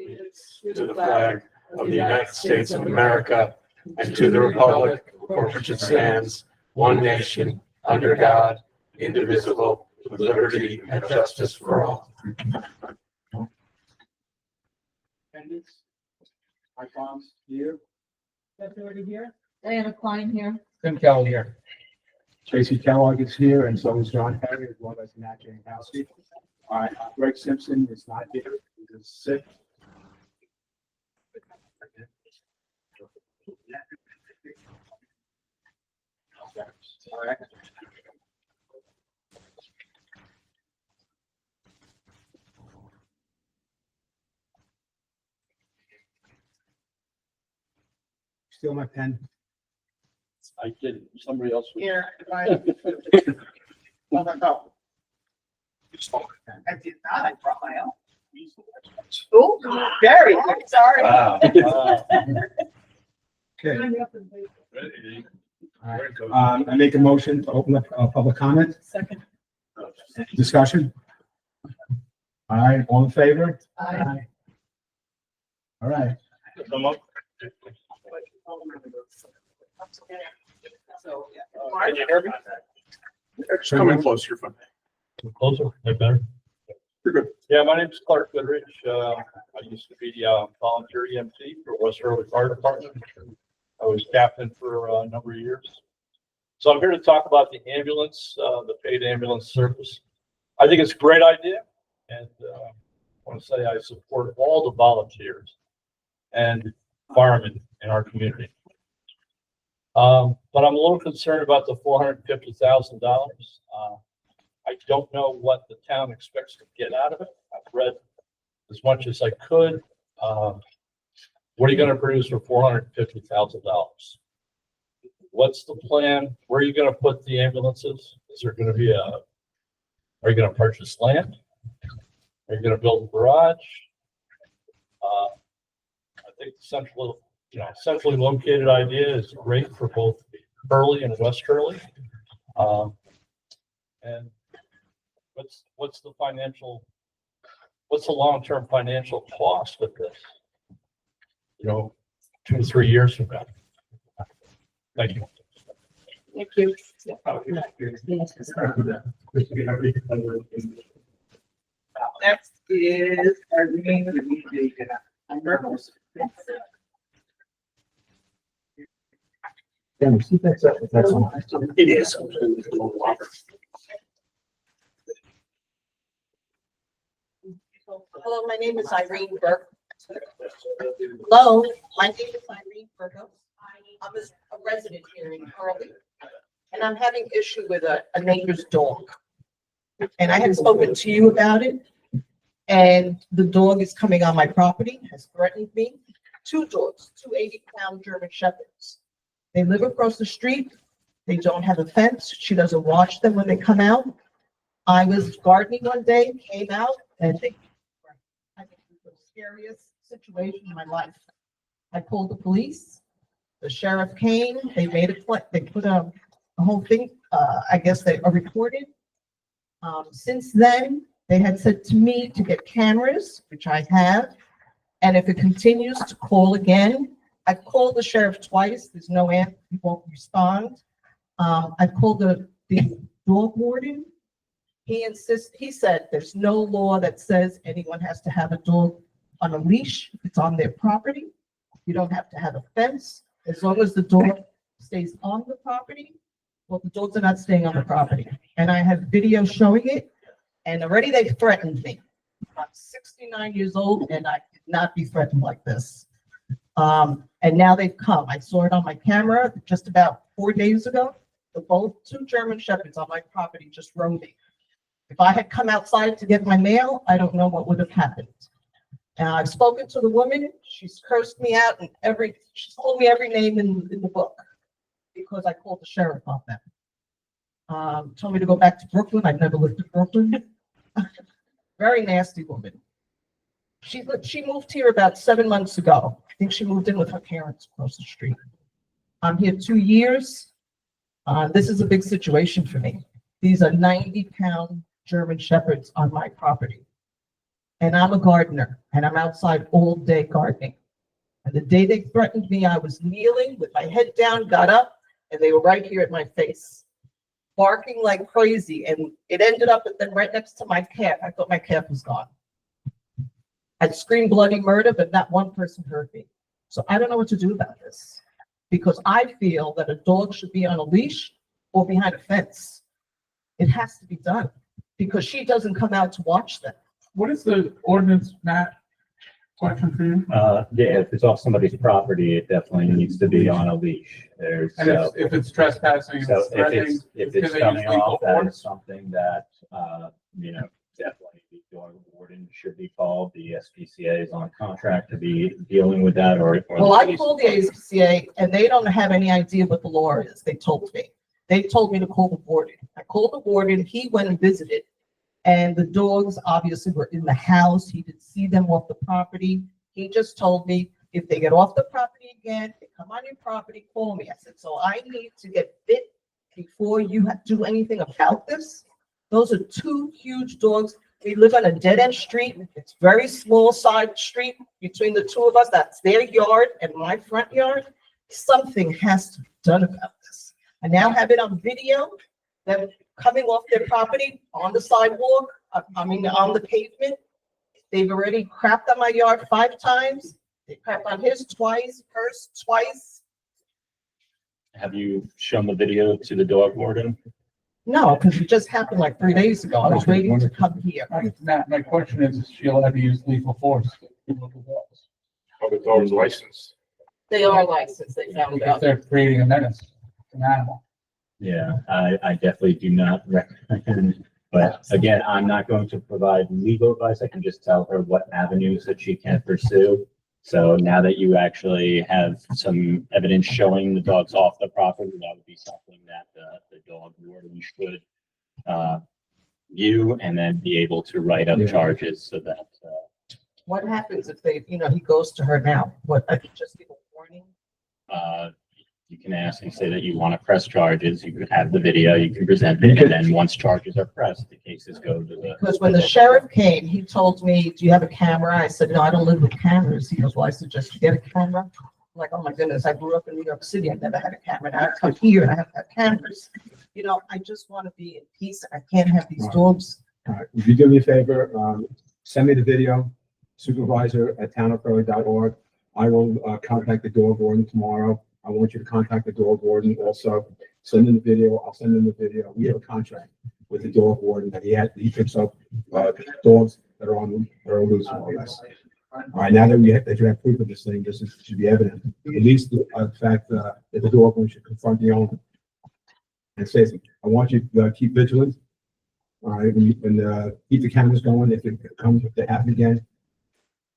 allegiance to the flag of the United States of America and to the republic for which it stands, one nation, under God, indivisible, with liberty and justice for all. Attendance. Mike Bombs here. That's already here. Diana Klein here. Tim Kelly here. Tracy Kellogg is here, and so is John Perry, as well as Nat Jankowski. Greg Simpson is not here. He is sick. All right. Steal my pen. I did. Somebody else. Here, I no. I did not. I brought my own. Oh, very good. Sorry. Wow. Okay. All right. I make a motion to open up public comment. Second. Discussion. All right, all in favor? Aye. All right. Come up. So, Can you hear me? Coming closer. Closer, that better? You're good. Yeah, my name's Clark Goodrich. I used to be the volunteer EMT for West Hurley Fire Department. I was captain for a number of years. So I'm here to talk about the ambulance, the paid ambulance service. I think it's a great idea, and I want to say I support all the volunteers and firemen in our community. But I'm a little concerned about the $450,000. I don't know what the town expects to get out of it. I've read as much as I could. What are you going to produce for $450,000? What's the plan? Where are you going to put the ambulances? Is there going to be are you going to purchase land? Are you going to build a garage? I think the centrally located idea is great for both Hurley and West Hurley. And what's the long-term financial cost of this? 2 to 3 years from now. Thank you. Thank you. next is Irene. It is. Hello, my name is Irene Burke. Hello, my name is Irene Burke. I'm a resident here in Hurley, and I'm having issue with a neighbor's dog. And I had spoken to you about it, and the dog is coming on my property, has threatened me. 2 dogs, 2 80-pound German Shepherds. They live across the street. They don't have a fence. She doesn't watch them when they come out. I was gardening one day, came out, and I think it was the scariest situation in my life. I called the police. The sheriff came. They made they put a whole thing. I guess they are recorded. Since then, they had said to me to get cameras, which I have, and if it continues, to call again. I've called the sheriff twice. There's no answer. He won't respond. I've called the dog warden. He said there's no law that says anyone has to have a dog on a leash if it's on their property. You don't have to have a fence as long as the dog stays on the property. Well, the dogs are not staying on the property. And I have video showing it, and already they threatened me. I'm 69 years old, and I could not be threatened like this. And now they've come. I saw it on my camera just about 4 days ago. Both 2 German Shepherds on my property just roaming. If I had come outside to get my mail, I don't know what would have happened. I've spoken to the woman. She's cursed me out, and she's called me every name in the book because I called the sheriff on them. Told me to go back to Brooklyn. I've never lived in Brooklyn. Very nasty woman. She moved here about 7 months ago. I think she moved in with her parents across the street. I'm here 2 years. This is a big situation for me. These are 90-pound German Shepherds on my property. And I'm a gardener, and I'm outside all day gardening. And the day they threatened me, I was kneeling with my head down, got up, and they were right here at my face, barking like crazy. And it ended up then right next to my calf. I thought my calf was gone. I screamed bloody murder, but not one person heard me. So I don't know what to do about this, because I feel that a dog should be on a leash or behind a fence. It has to be done, because she doesn't come out to watch them. What is the ordinance, Matt? Question for you? Yeah, if it's off somebody's property, it definitely needs to be on a leash. There's, And if it's trespassing, so it's threatening, if can it's they coming use legal off, that force? is something that, definitely the dog warden should be called. The SPCA is on contract to be dealing with that, or. Well, I called the ASPCA and they don't have any idea what the law is. They told me. They told me to call the warden. I called the warden. He went and visited. And the dogs obviously were in the house. He did see them off the property. He just told me, if they get off the property again, they come on your property, call me. I said, so I need to get bit before you do anything about this? Those are two huge dogs. We live on a dead-end street. It's very small side street between the two of us. That's their yard and my front yard. Something has to be done about this. I now have it on video, them coming off their property on the sidewalk, on the pavement. They've already crapped on my yard 5 times. They crapped on his twice, hers twice. Have you shown the video to the dog warden? No, because it just happened like 3 days ago. I was waiting to come here. Matt, my question is she allowed to use lethal force? How the dog's licensed? They are licensed, they found If out. they're creating a menace to an animal. Yeah, I definitely do not recommend, but again, I'm not going to provide legal advice. I can just tell her what avenues that she can pursue. So now that you actually have some evidence showing the dog's off the property, that would be something that the dog warden should view and then be able to write up charges so that. What happens if they, he goes to her now? What, I could just give a warning? You can ask and say that you want to press charges. You could have the video, you can present it, and then once charges are pressed, the cases go to the. Because when the sheriff came, he told me, do you have a camera? I said, no, I don't live with cameras. He goes, well, I suggest you get a camera. I'm like, oh my goodness, I grew up in New York City. I never had a camera. Now I come here and I have to have cameras. I just want to be in peace. I can't have these dogs. All right, if you do me a favor, send me the video, supervisor@townofprairie.org. I will contact the dog warden tomorrow. I want you to contact the dog warden also. Send in the video. I'll send in the video. We have a contract with the dog warden that he picks up dogs that are loose more or less. All right, now that you have proof of this thing, this should be evident. At least the fact that the dog warden should confront the owner and say, I want you to keep vigilant. All right, and keep the cameras going if they happen again.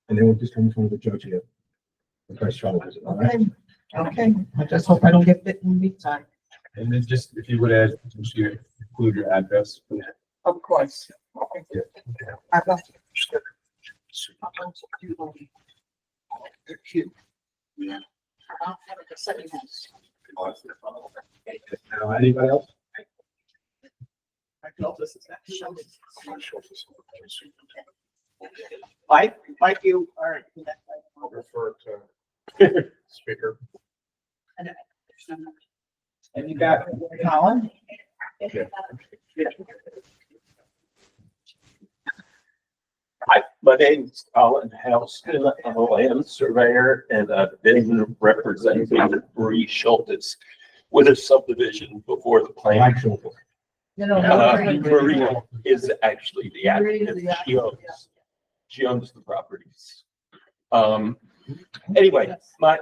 And then we'll just come in front of the judge here. Press charges, all right? Okay. I just hope I don't get bit in the meantime. And then just, if you would add, include your address. Of course. I got you. They're cute. Yeah. I'll have it send you this. Anybody else? Mike, you are. Refer to speaker. And you got Colin? Hi, my name's Colin Houston. I'm a land surveyor, and I've been representing Bree Schultz with a subdivision before the plan. Mike Schultz. Marie is actually the applicant. She owns the properties. Anyway, my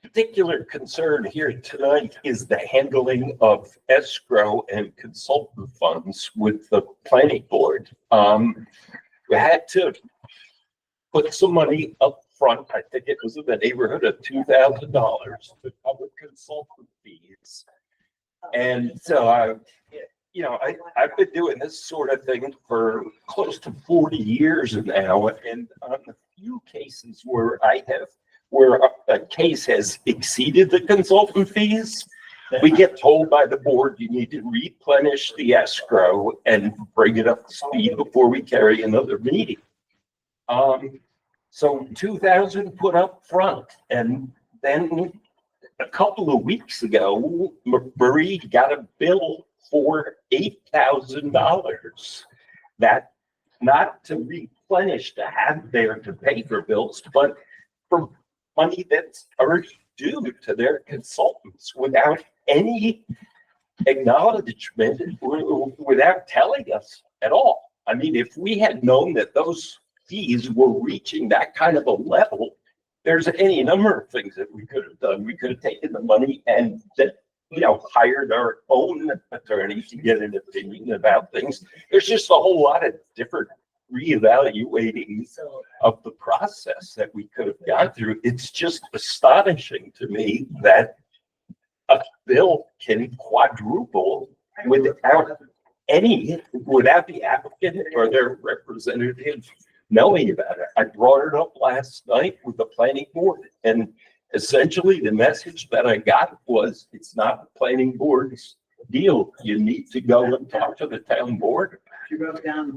particular concern here tonight is the handling of escrow and consultant funds with the planning board. We had to put some money up front. I think it was in the neighborhood of $2,000 to cover consultant fees. And so I've been doing this sort of thing for close to 40 years now. And on the few cases where a case has exceeded the consultant fees, we get told by the board, you need to replenish the escrow and bring it up to speed before we carry another meeting. So 2,000 put up front, and then a couple of weeks ago, Marie got a bill for $8,000. That not to replenish to have there to pay for bills, but for money that's already due to their consultants without any acknowledgement, without telling us at all. I mean, if we had known that those fees were reaching that kind of a level, there's any number of things that we could have done. We could have taken the money and hired our own attorney to get an opinion about things. There's just a whole lot of different reevaluating of the process that we could have gone through. It's just astonishing to me that a bill can quadruple without the applicant or their representative knowing about it. I brought it up last night with the planning board, and essentially the message that I got was, it's not the planning board's deal. You need to go and talk to the town board.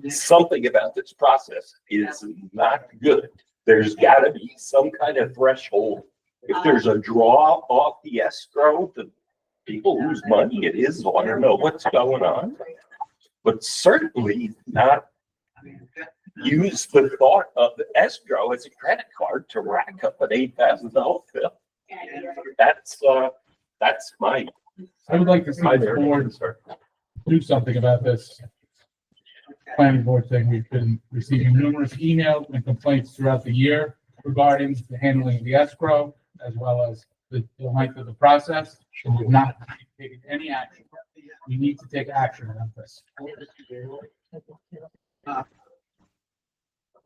Something about this process is not good. There's got to be some kind of threshold. If there's a draw off the escrow, the people whose money it is want to know what's going on. But certainly not use the thought of the escrow as a credit card to rack up an $8,000 bill. That's my. I would like to see the board do something about this planning board thing. We've been receiving numerous emails and complaints throughout the year regarding the handling of the escrow, as well as the length of the process. And we've not taken any action. We need to take action on this.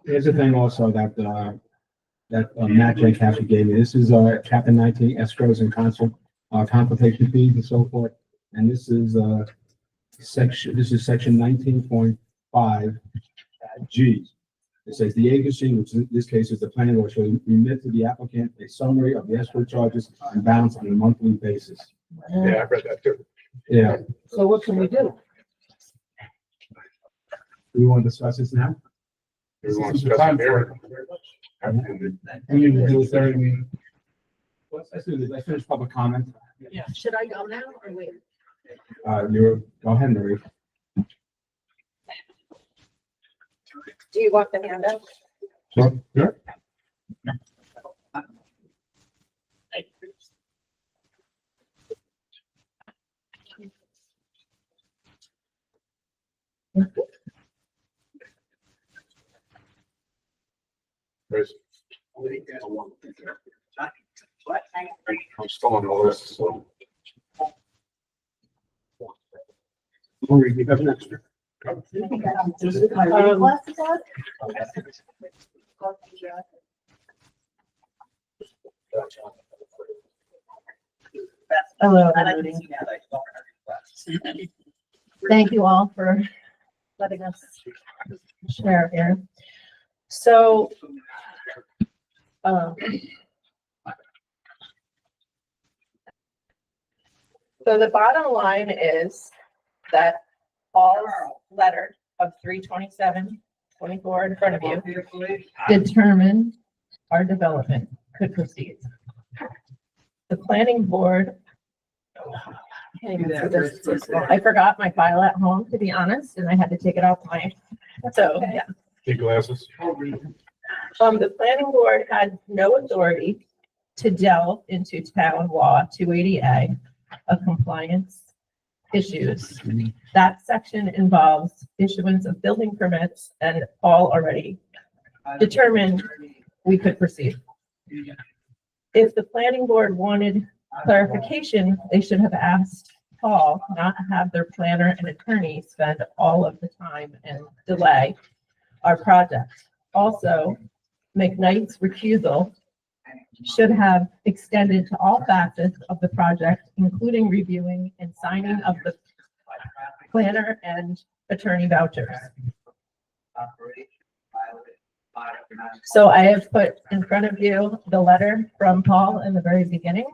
Here's the thing also that Matt J. Cassie gave me. This is chapter 19 escrows and consultation fees and so forth. And this is section 19.5 G. It says the agency, which in this case is the planning board, shall remit to the applicant a summary of the escrow charges and balance on a monthly basis. Yeah, I read that too. Yeah. So what can we do? Do we want to discuss this now? We want This to is the time discuss for it it. here. We need to do a 30 minute. Let's do this. Let's finish public comment. Should I go now or wait? Go ahead, Marie. Do you want the handout? Sure. There's- I'm still on the list, so. Marie, you have an extra? Hello, everybody. Thank you all for letting us share here. So, so the bottom line is that Paul's letter of 3/27/24 in front of you determined our development could proceed. The planning board. I forgot my file at home, to be honest, and I had to take it off my, so, yeah. Big glasses. The planning board had no authority to delve into town law 280A of compliance issues. That section involves issuance of building permits, and Paul already determined we could proceed. If the planning board wanted clarification, they should have asked Paul not to have their planner and attorney spend all of the time and delay our project. Also, McKnight's recusal should have extended to all facets of the project, including reviewing and signing of the planner and attorney vouchers. So I have put in front of you the letter from Paul in the very beginning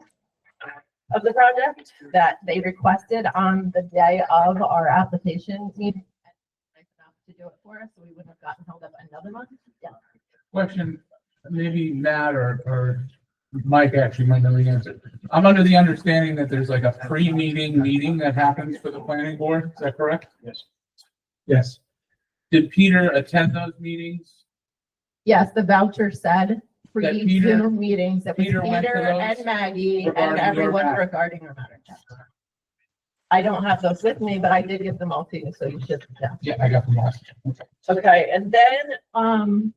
of the project that they requested on the day of our application meeting. Nice enough to do it for us, so we wouldn't have gotten held up another month. Yeah. Question, maybe Matt or Mike actually might know the answer. I'm under the understanding that there's like a pre-meeting meeting that happens for the planning board. Is that correct? Yes. Yes. Did Peter attend those meetings? Yes, the voucher said That Peter- pre-Zoom meetings, that was Peter went to Peter those and Maggie and regarding your everyone matter. regarding our matter. I don't have those with me, but I did give them all to you, so you should, yeah. Yeah, I got them all. Okay, and then,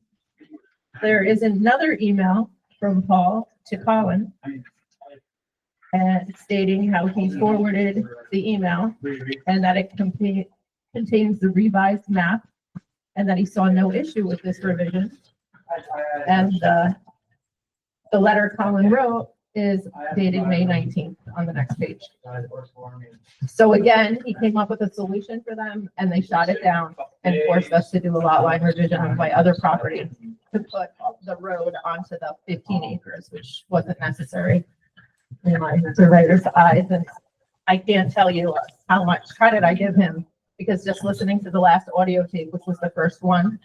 there is another email from Paul to Colin and stating how he forwarded the email and that it contains the revised map and that he saw no issue with this revision. And, the letter Colin wrote is dated May 19th on the next page. So again, he came up with a solution for them and they shot it down and forced us to do a lot line revision on my other property to put the road onto the 15 acres, which wasn't necessary in my surveyor's eyes. And I can't tell you how much credit I give him, because just listening to the last audio tape, which was the first one,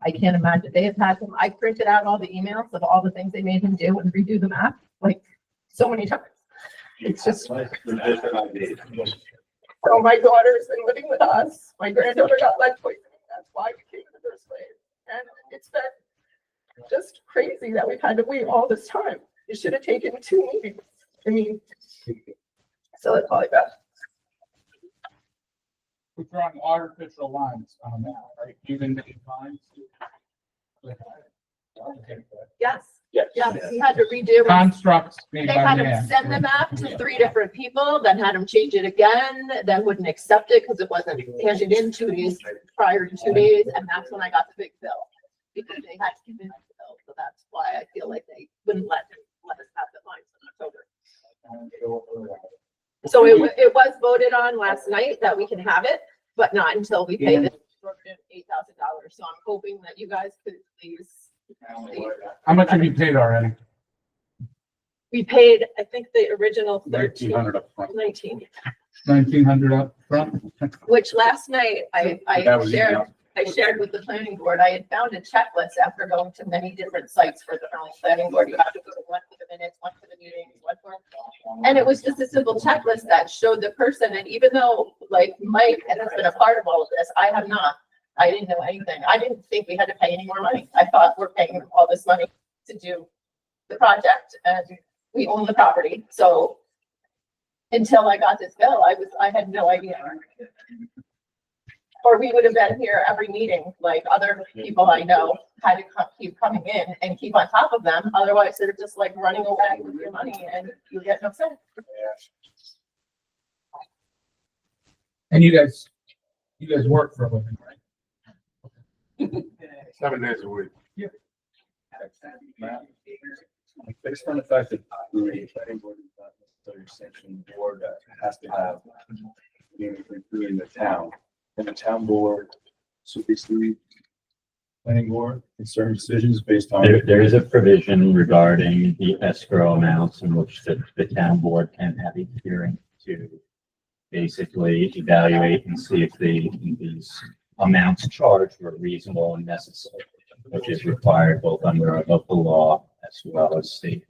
I can't imagine. They have had him, I printed out all the emails of all the things they made him do and redo the map, like so many times. It's just, so my daughter's been living with us. My granddaughter got lead poisoning. That's why we came in the first place. And it's been just crazy that we've had to wait all this time. It should have taken 2 meetings. I mean, so that's all I got. We're drawing artificial lines on that, right? Even made lines. Yes, Yes. yes, he had to redo. Constructs made They by had him man. send the map to 3 different people, then had him change it again, then wouldn't accept it because it wasn't handed in 2 days prior to 2 days, and that's when I got the big bill. Because they had to convince the bill, so that's why I feel like they wouldn't let us have the lines in October. So it was voted on last night that we can have it, but not until we pay this $8,000. So I'm hoping that you guys could please. How much have you paid already? We paid, I think the original 1,900 up front. 19, 1,900 up front? which last night That I was shared with the planning board. I had found a checklist after going to many different sites for the planning board. You have to go to one for the minutes, one for the meetings, one for. And it was just a simple checklist that showed the person. And even though like Mike has been a part of all of this, I have not. I didn't know anything. I didn't think we had to pay any more money. I thought we're paying all this money to do the project and we own the property. So until I got this bill, I had no idea. Or we would have been here every meeting, like other people I know had to keep coming in and keep on top of them. Otherwise, they're just like running away with your money and you get no sense. And you guys work for a living, right? 7 days a week. Based on the fact that the planning board is not necessarily sanctioned board that has to have including the town, and the town board, so basically planning board, in certain decisions based on. There is a provision regarding the escrow amounts in which the town board can have a hearing to basically evaluate and see if these amounts charged were reasonable and necessary, which is required both under our local law as well as state.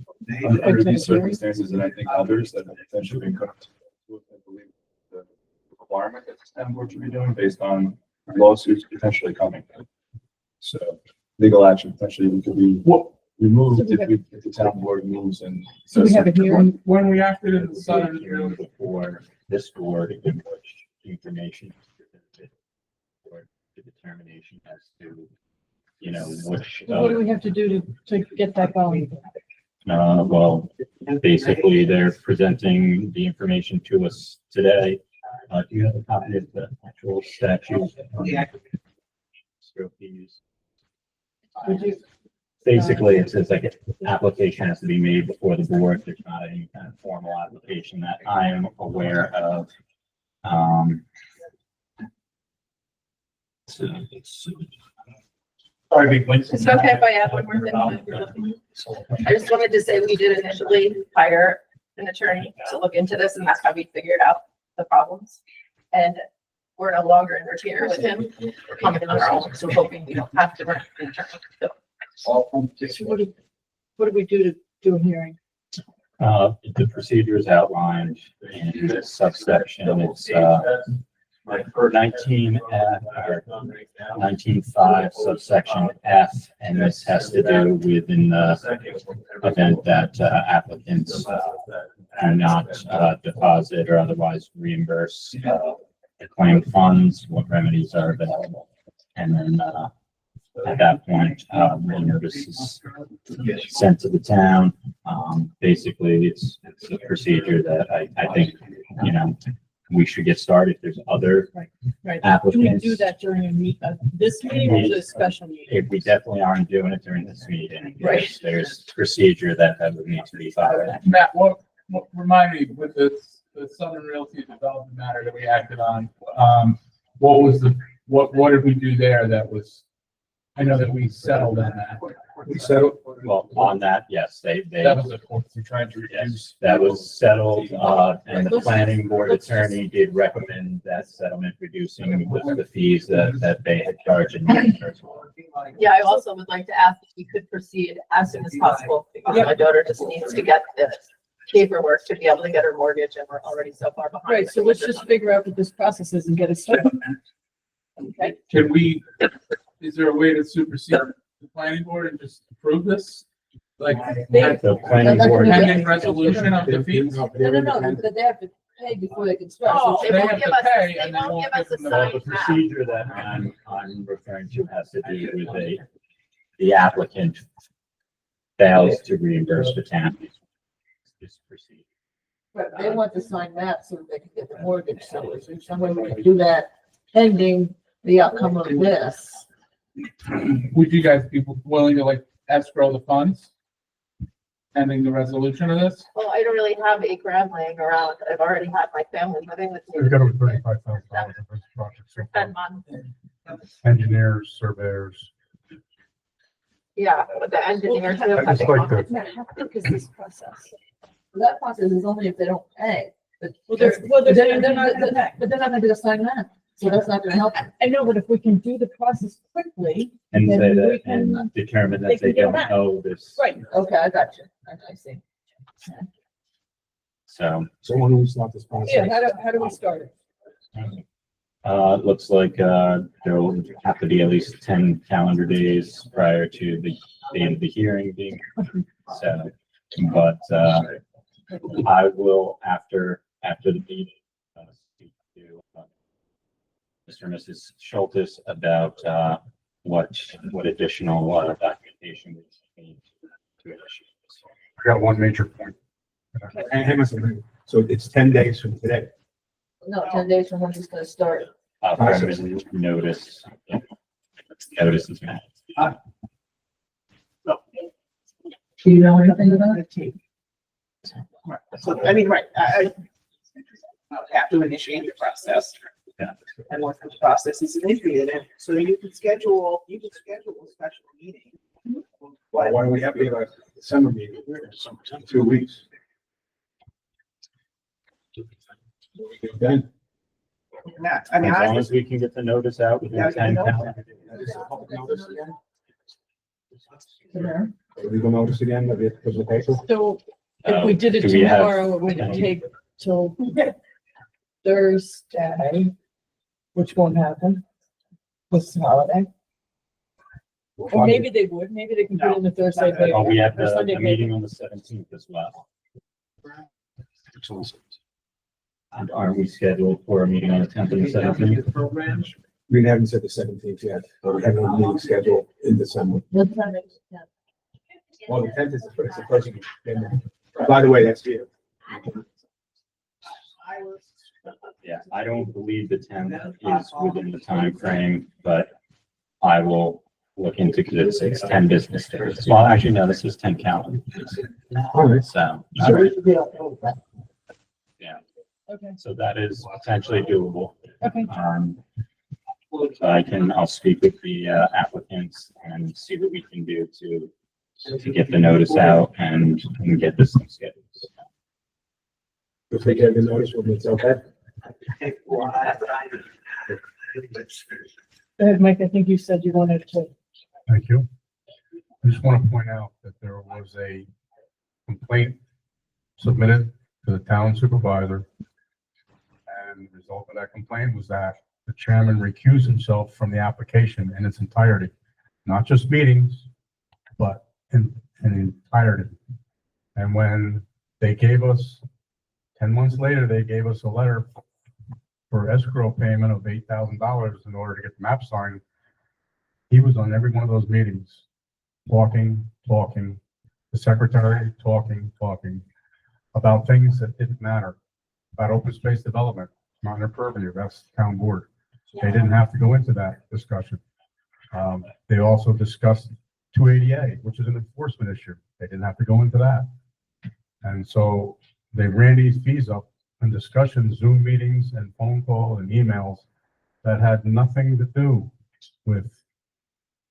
Under these circumstances, and I think others that have potentially been cut, I believe the requirement that the town board should be doing based on lawsuits potentially coming. So legal action potentially could be removed if the town board moves and. So we have a hearing when we acted in the Southern southern. hearing before this board in which information or the determination as to, you know, which. What do we have to do to get that going? Well, basically, they're presenting the information to us today. Do you have a copy of the actual statute? Stroke fees. Basically, it says like an application has to be made before the board. There's not any kind of formal application that I am aware of. So Sorry, it's okay if I add one more thing. while you're looking. I just wanted to say we did initially hire an attorney to look into this, and that's how we figured out the problems. And we're no longer in retainer with him. We're coming on our own, so hoping we don't have to run an attorney. So What do we do to do a hearing? The procedure is outlined in this subsection. It's, 19 F or 19.5 subsection F, and this has to do with in the event that applicants do not deposit or otherwise reimburse the claimed funds, what remedies are available. And then at that point, notice is sent to the town. Basically, it's a procedure that I think, you know, we should get started. If there's other Right. Do we applicants. do that during this meeting or the special meeting? If we definitely aren't doing it during this meeting. Right. There's procedure that would need to be followed. Matt, what remind me with the Southern Realty Development matter that we acted on, what was what did we do there that was, I know that we settled on that. We settled, Well, on that, yes, they, That was the point, we tried to yes, reduce. that was settled, and the planning board attorney did recommend that settlement reducing the fees that they had charged in the first one. Yeah, I also would like to ask if we could proceed as soon as possible, because my daughter just needs to get the paperwork to be able to get her mortgage, and we're already so far behind. Right, so let's just figure out what this process is and get it started. Okay, Can we, is there a way to supersede the planning board and just approve this? Like, The planning board. pending resolution of the fees? No, but they have to pay before they can start. Oh, So they They won't have give to us, pay, they and then won't we'll give us a give them Well, signed the map. procedure that I'm referring to has to do with the applicant fails to reimburse the town. This procedure. But they want to sign that so that they can get the mortgage, so is there some way we can do that pending the outcome of this? Would you guys be willing to like escrow the funds? Pending the resolution of this? Well, I don't really have $8,000 laying around. I've already had my family living with me We've got over $35,000 of this project so for far. 10 months. Engineers, surveyors. Yeah, but the engineers do. I just like the, how quick is this process? That process is only if they don't pay. But Well, they're they're not gonna do a sign that, so that's not gonna help. I know, but if we can do the process quickly, And Then say we that, can- and determine they that can they get it don't back. owe this. right, Okay, I got you. I see. So, so when do we start this process? yeah, how do we start it? it looks like, there'll have to be at least 10 calendar days prior to the end of the hearing being. So, but, I will, after the meeting, speak to Mr. and Mrs. Schultes about, what additional, documentation we need to issue. I got one major point. Hang on a second. So it's 10 days from today. No, 10 days from when it's gonna start. Permanent notice. Notice is made. Do you know anything about it? So, I mean, right, I have to initiate the process. Yeah. And once the process is initiated, so you can schedule a special meeting. Why don't we have a December meeting? 2 weeks. Then. Yeah, I mean, As long I, as we can get the notice out within Yeah, 10 get the calendar Legal notice again, that we have to put in the paper? So if we did it Do we have- tomorrow, it would take till Thursday, which won't happen. With the holiday. Or maybe they would, maybe they can put it in the Thursday paper. Oh, we have or Sunday a paper. meeting on the 17th as well. And aren't we scheduled for a meeting on the 10th and 17th? We haven't said the 17th yet, but we have a meeting scheduled in December. Well, the 10th is the first week. By the way, that's here. Yeah, I don't believe the 10th is within the time frame, but I will look into, because it's 10 business days. Well, actually, no, this is 10 calendar. All right. So, yeah, Okay, so that is potentially doable. okay. I'll speak with the applicants and see what we can do to get the notice out and get this thing scheduled. If we get the notice, when it's okay. Go ahead, Mike, I think you said you wanted to. Thank you. I just want to point out that there was a complaint submitted to the town supervisor. And the result of that complaint was that the chairman recused himself from the application in its entirety, not just meetings, but in entirety. And when they gave us, 10 months later, they gave us a letter for escrow payment of $8,000 in order to get the map signed. He was on every one of those meetings, talking, the secretary talking about things that didn't matter, about open space development, not in their purview, that's the town board. They didn't have to go into that discussion. They also discussed 280A, which is an enforcement issue. They didn't have to go into that. And so they ran these fees up in discussions, Zoom meetings and phone call and emails that had nothing to do with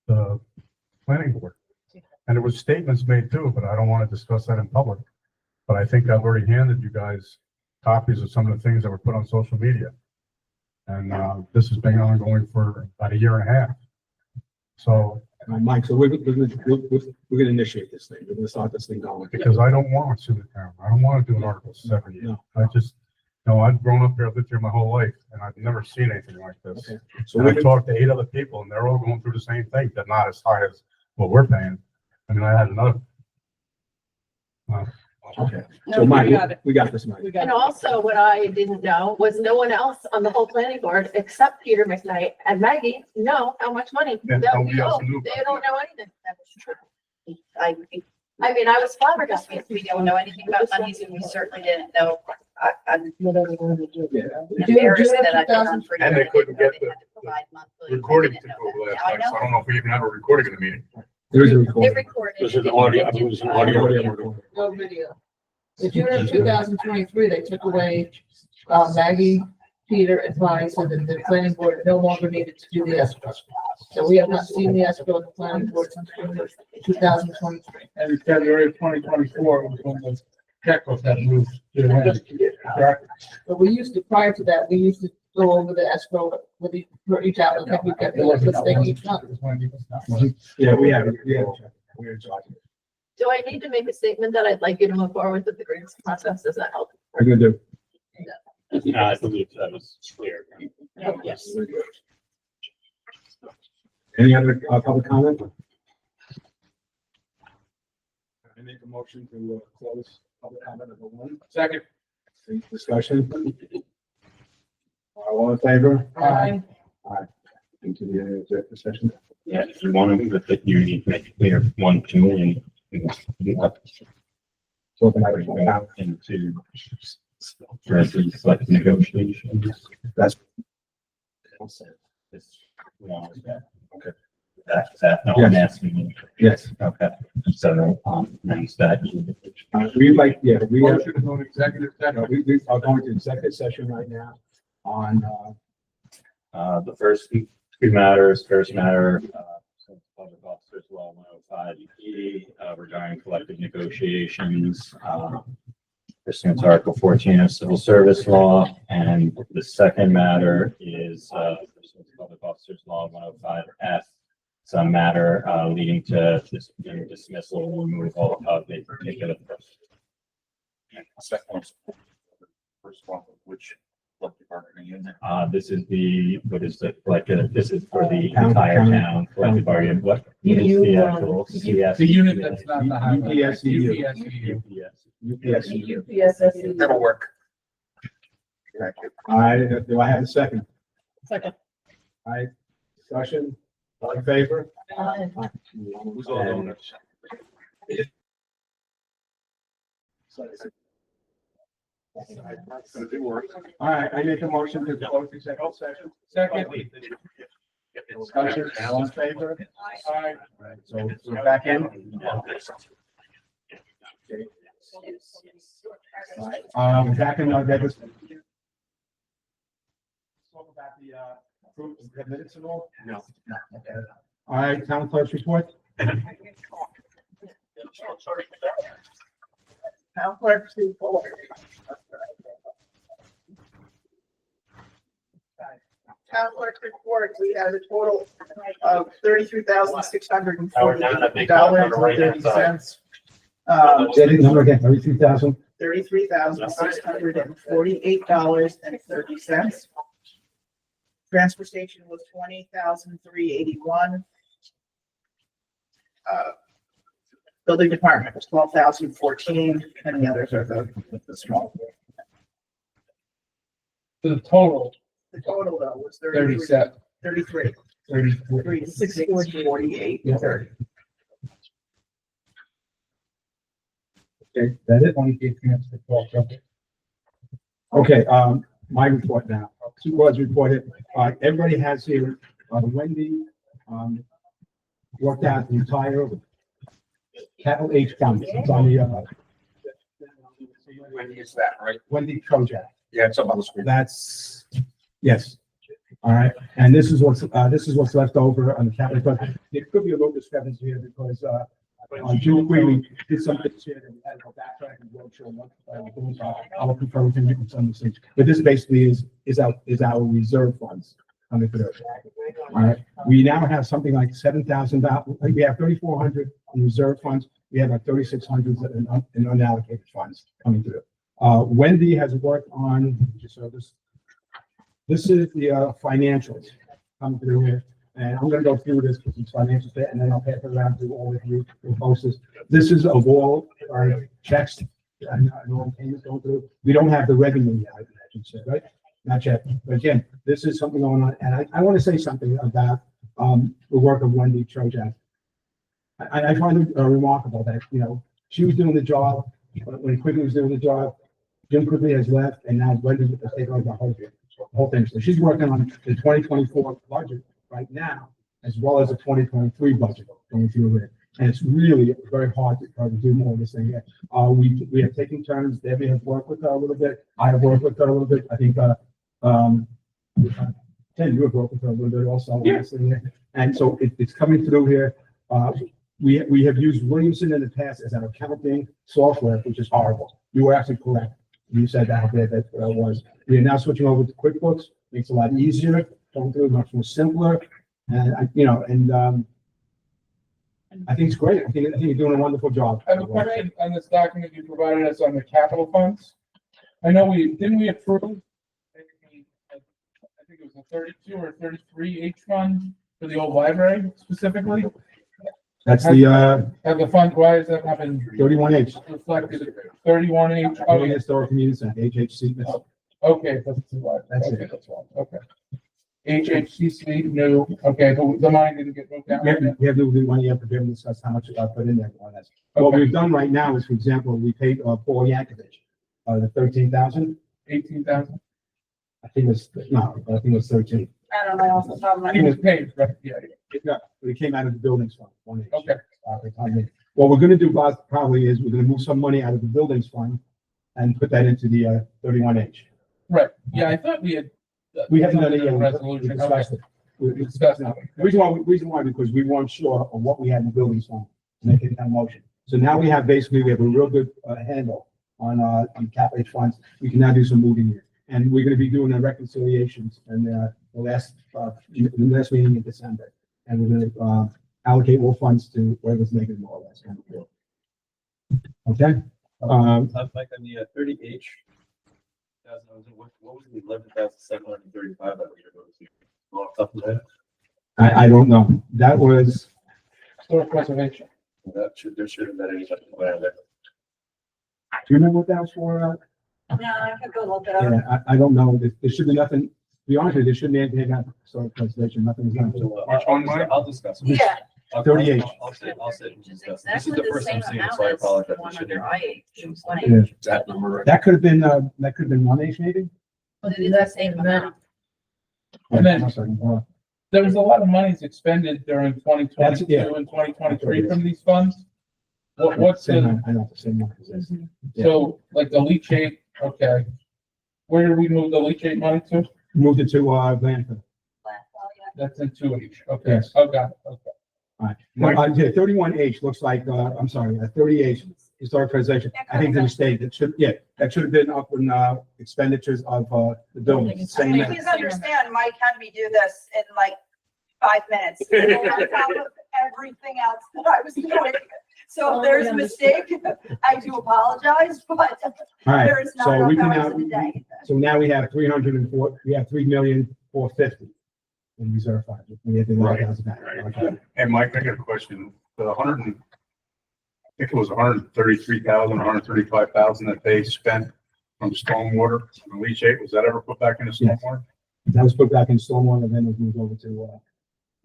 the planning board. And there was statements made too, but I don't want to discuss that in public. But I think I've already handed you guys copies of some of the things that were put on social media. And this has been ongoing for about 1.5 years. So, Mike, so we're gonna initiate this thing. We're gonna start this thing going. because I don't want to sue the town. I don't want to do an Article 70. No. I just, no, I've grown up here, I've lived here my whole life, and I've never seen anything like this. Okay. So And we're I gonna, talked to 8 other people, and they're all going through the same thing, but not as high as what we're paying. I mean, I had another. okay. No, So we Mike, got it. we got this, Mike. We got And it. also what I didn't know was no one else on the whole planning board except Peter McKnight and Maggie know how much money. Yeah, They nobody else knew they about don't know anything. That was true. I mean, I was flabbergasted. We don't know anything about monies, and we certainly didn't know. I'm Whatever we're gonna do. Yeah. embarrassed that I've been on for. And they years. couldn't get They the- had to provide monthly. Recording They took didn't know over that. last I night, so I know. don't know if we even have a recording of the meeting. There is a They recording. recorded. This is an audio, it was an audio recording. No video. The June of 2023, they took away, Maggie, Peter, and Bonnie, so that the planning board no longer needed to do the escrow. So we have not seen the escrow in the planning board since June of 2023. And in February of 2024 was when the checkbook got moved to the hand. Correct? But we used to, prior to that, we used to go over the escrow with each, for each applicant, we got the thing each month. Yeah, we have it. We're in charge. Do I need to make a statement that I'd like you to move forward with the grants process? Does that help? I'm gonna do. I believe that was clear. Yes. Any other public comment? I make a motion to close public comment number 1. Second. Any discussion? All in favor? Aye. Into the executive session. Yeah, if you want to move it, that you need to make it clear 1, 2 million. So can I- Into versus like negotiations. That's. This, yeah. Okay. That, no, I'm asking you. Yes. Okay, so, nice that. We'd like, yeah, we are, Motion to go to executive session. we are going to executive session right now on, The first 2 matters, first matter, Public Officers Law 105E, regarding collective negotiations, pursuant to Article 14 of Civil Service Law. And the second matter is, pursuant to Public Officers Law 105F. It's a matter, leading to dismissal or removal of a particular person. Second one. First one, which collective bargaining unit. This is what is the, this is for the Town- entire town- town, collective bargaining, what is the actual CS? The unit that's not the highway. UPSEU. UPSEU. UPS. That'll work. Do I have a second? Second. Discussion, all in favor? Who's all on it? All right, I make a motion to close the executive session. Second. Discussion, all in favor? Aye. So we're back in. Back in our regular. Talk about the, approved minutes and all? No. All right, town clerk's report? Town clerk's report. town clerk's report, we have a total of $33,640 Howard, now that big number on the right-hand side. Say the number again, 33,000. $33,648.30. Transfer station was $20,381. Building department was $12,014, and the others are the small. The total, The total though was 37, 33. 33. 648, Yeah. 30. Okay, that it? 28 transfer, 12, okay. Okay, my report now. Supervisor reported, everybody has here, Wendy, worked out the entire capital H fund. It's on the, When is that, right? Wendy Kojak. Yeah, it's up on the screen. That's, yes. All right, and this is what's left over on the capital fund. There could be a little discrepancy here because, on June, we did some things here that we had to go backtrack and go through what, I'll confirm with you some of these things. But this basically is our reserve funds coming through. All right, we now have something like $7,000, we have 3,400 in reserve funds. We have like 3,600 in unallocated funds coming through. Wendy has worked on, this is the financials coming through here. And I'm gonna go through this with these financial statement, and then I'll pass it around to all of you who post this. This is of all our checks and all payments going through. We don't have the revenue yet, I should say, right? Not yet. But again, this is something going on, and I want to say something about the work of Wendy Trojak. I find it remarkable that, you know, she was doing the job when Quigley was doing the job. Jim Quigley has left, and now Wendy has taken over the whole thing. So she's working on the 2024 budget right now, as well as the 2023 budget going through it. And it's really very hard to do more of this thing here. We have taken turns. Debbie has worked with her a little bit. I have worked with her a little bit. I think, Ken, you have worked with her a little bit also. Obviously. And so it's coming through here. We have used Williamson in the past as our accounting software, which is horrible. You were actually correct. You said that was. We are now switching over to QuickBooks. Makes it a lot easier. Going through much more simpler. And I think it's great. I think you're doing a wonderful job. I have a question on this document you provided us on the capital funds. I know didn't we approve, I think it was a 32 or 33 H fund for the old library specifically? That's the Have the fund, why is that having 31H. reflected 31 H? Early Historic Community Center, HHC. Okay, that's why. That's Okay, it. that's why. Okay. HHCC, no, okay, but the money didn't get moved out. We have to do money up to be able to discuss how much I put in there on that. What we've done right now is, for example, we paid Paul Yankovic, the 13,000. 18,000? I think it was, no, I think it was 13. I don't know off the top of my He head. was paid, right? Yeah, It came out of the buildings fund. 1H. okay. What we're gonna do, Bob, probably is we're gonna move some money out of the buildings fund and put that into the 31H. Right, yeah, I thought we had. We haven't done it yet. We Resolution, discussed okay. it. We discussed it. The reason why, because we weren't sure of what we had in the buildings fund to make it a motion. So now we have a real good handle on cap H funds. We can now do some moving here. And we're gonna be doing the reconciliations and the last meeting in December. And we're gonna allocate more funds to whatever's making more or less. Okay? Like on the 30H. What was the 11,735 that we were off the top of the head? I don't know. That was, Historic preservation. There should have been anything around there. do you remember what that was for? No, I could go look it up. Yeah, I don't know. There should be nothing, to be honest with you, there shouldn't be anything on historic preservation. Nothing's done. Which one, Mike? I'll discuss. it. Yeah, 38. I'll sit and which is discuss. This is exactly the the first same time seeing it, amount so I as apologize. the We one should under have IH. Yeah. That number. That could have been 1H maybe? But it is the same amount. And then- I'm sorry, There was a lot of monies expended during 2022 yeah. and 2023 from these funds. What's Same the, one, I know, the same one. Yeah. so like the leachate, okay. Where did we move the leachate money to? Moved it to Blanford. That's in 2H, okay, Yes. oh, got it, okay. All right. Now, 31H looks like, I'm sorry, 30H historic preservation. I think the mistake, that should, yeah, that should have been up in, expenditures of, the building. Same as- Please understand, Mike had me do this in like 5 minutes. On top of everything else that I was doing. So if there's a mistake, I do apologize, but All right, there is so we not can enough hours now, in the day. so now we have 304, we have 3,450,000 in reserve fund. We have the Right, 11,000 back. Okay. And Mike, I got a question. The 100, I think it was 133,000, 135,000 that they spent from stormwater and leachate. Was that ever put back into Yes. stormwater? That was put back in stormwater, and then it was moved over to,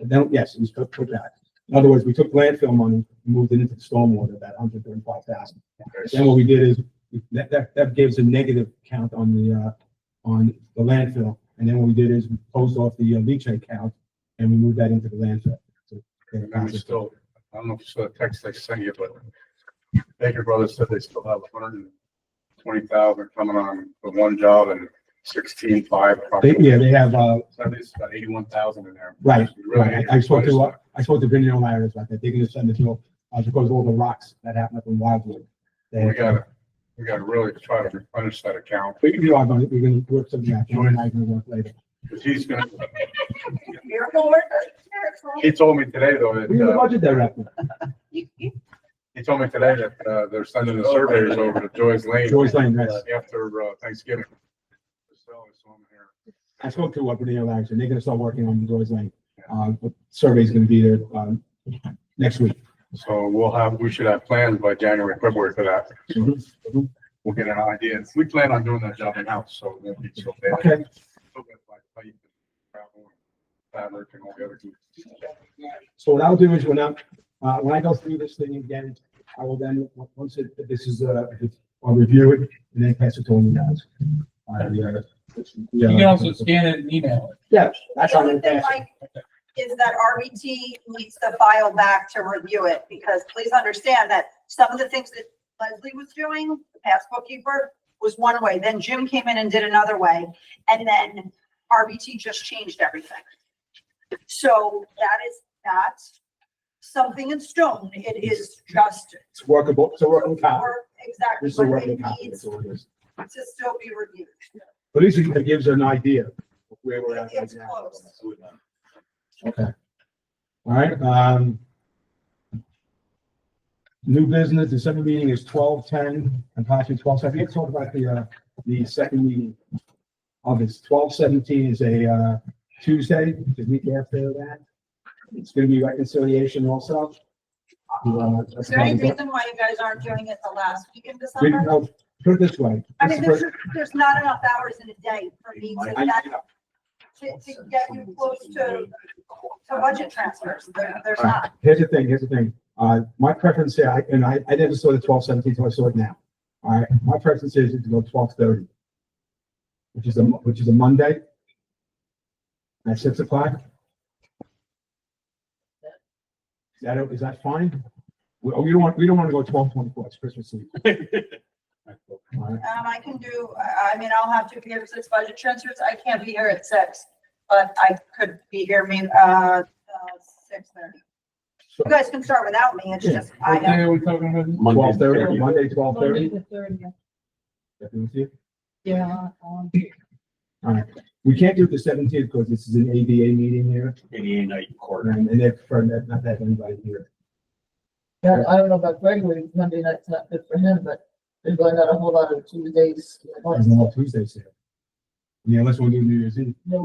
then, yes, it was put back. In other words, we took landfill money, moved it into the stormwater, that 135,000. Okay, Then what we did is, that gives a negative count on the landfill. And then what we did is we closed off the leachate count, and we moved that into the landfill. So, And then we still, I don't know if you saw the text they sent you, but Baker Brothers said they still have 120,000 coming on the one job and 16,500. Yeah, they have, So at least about 81,000 in there. right, We really right. need I spoke to, replace I spoke to Vinny and Larry about that. They're gonna send it to, because of all the rocks that happened up in Wildwood. that. We gotta really try to replenish that account. We're gonna work something out. John and I are gonna work later. Because he's gonna, Miracle worker. he told me today though, We have a that, budget director, he told me today that, they're sending the surveyors over to Joy's Lane. Joyce Lane, yes. After, Thanksgiving. So I'm here. I spoke to Vinny and Larry, and they're gonna start working on Joyce Lane. The survey's gonna be there, next week. So we should have plans by January, February for that. We'll get an idea. We plan on doing that job in-house, so it won't be so bad. Okay. Still got like pipe and gravel and fabric and all the other. So what I'll do is when I go through this thing again, I will then, once this is, I'll review it and then pass it to you guys. You can also scan it and email it. Yeah, that's The how only I'm thing, gonna pass it. Mike, is that RBT needs the file back to review it, because please understand that some of the things that Leslie was doing, the past bookkeeper, was one way, then Jim came in and did another way, and then RBT just changed everything. So that is not something in stone, it is just. It's workable, it's a working copy. Exactly, This is a but working it copy. needs That's all it is. to still be reviewed. But at least it gives an idea of where we're at right It's now. close. Okay. All right, new business, December meeting is 12/10 and possibly 12/7. Let's talk about the second meeting of this. 12/17 is a, Tuesday, the week after that. It's gonna be reconciliation also. Is there any reason why you guys aren't doing it the last week in We, December? no, put it this way. I This mean, is there's not enough hours in a day for me to get you close to budget transfers. There's not. Here's the thing. My preference here, I never saw the 12/17, so I saw it now. All right, my preference is to go 12/30, which is a Monday at 6:00. Is that fine? We don't want to go 12/24, it's Christmas Eve. All right. I can do, I mean, I'll have to be here for 6 budget transfers. I can't be here at 6, but I could be here, 6:30. You guys can start without me. It's just, I What day know. are we talking about? 12:30, Monday, 12:30. Monday the 30th. Definitely with you? Yeah. All right, we can't do the 17th because this is an ADA meeting here, Any night court. and they're preferring that not to have anybody here. Yeah, I don't know about Gregory, Monday night's not good for him, but there's really not a whole lot of Tuesdays. There's no Tuesdays here. Yeah, unless we'll do New Year's Eve. No.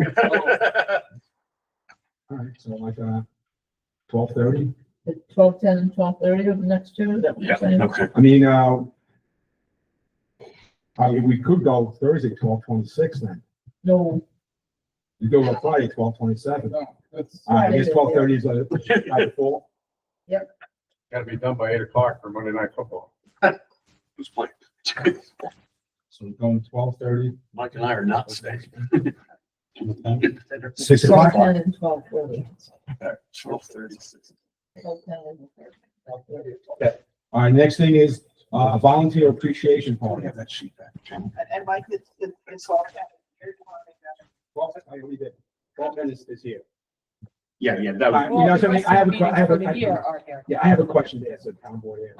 All right, so like, 12:30. 12:10 and 12:30 are the next two, is that what you're saying? Okay. I mean, we could go Thursday, 12/26 then. No, You go on Friday, 12/27. No, that's, I guess 12:30 is by default. Gotta be done by 8 o'clock for Monday Night Football. Who's playing? So we're going 12:30. Mike and I are not staying. 6 o'clock. 12:10 and 12:30. 12:36. 12:10 and 12:30. All right, next thing is, a volunteer appreciation party. Have that sheet back. And Mike, it's all. Well, I leave it. 12 minutes is here. Yeah, that You know, something, I have a Here question. are here. Yeah, I have a question to ask the town board here.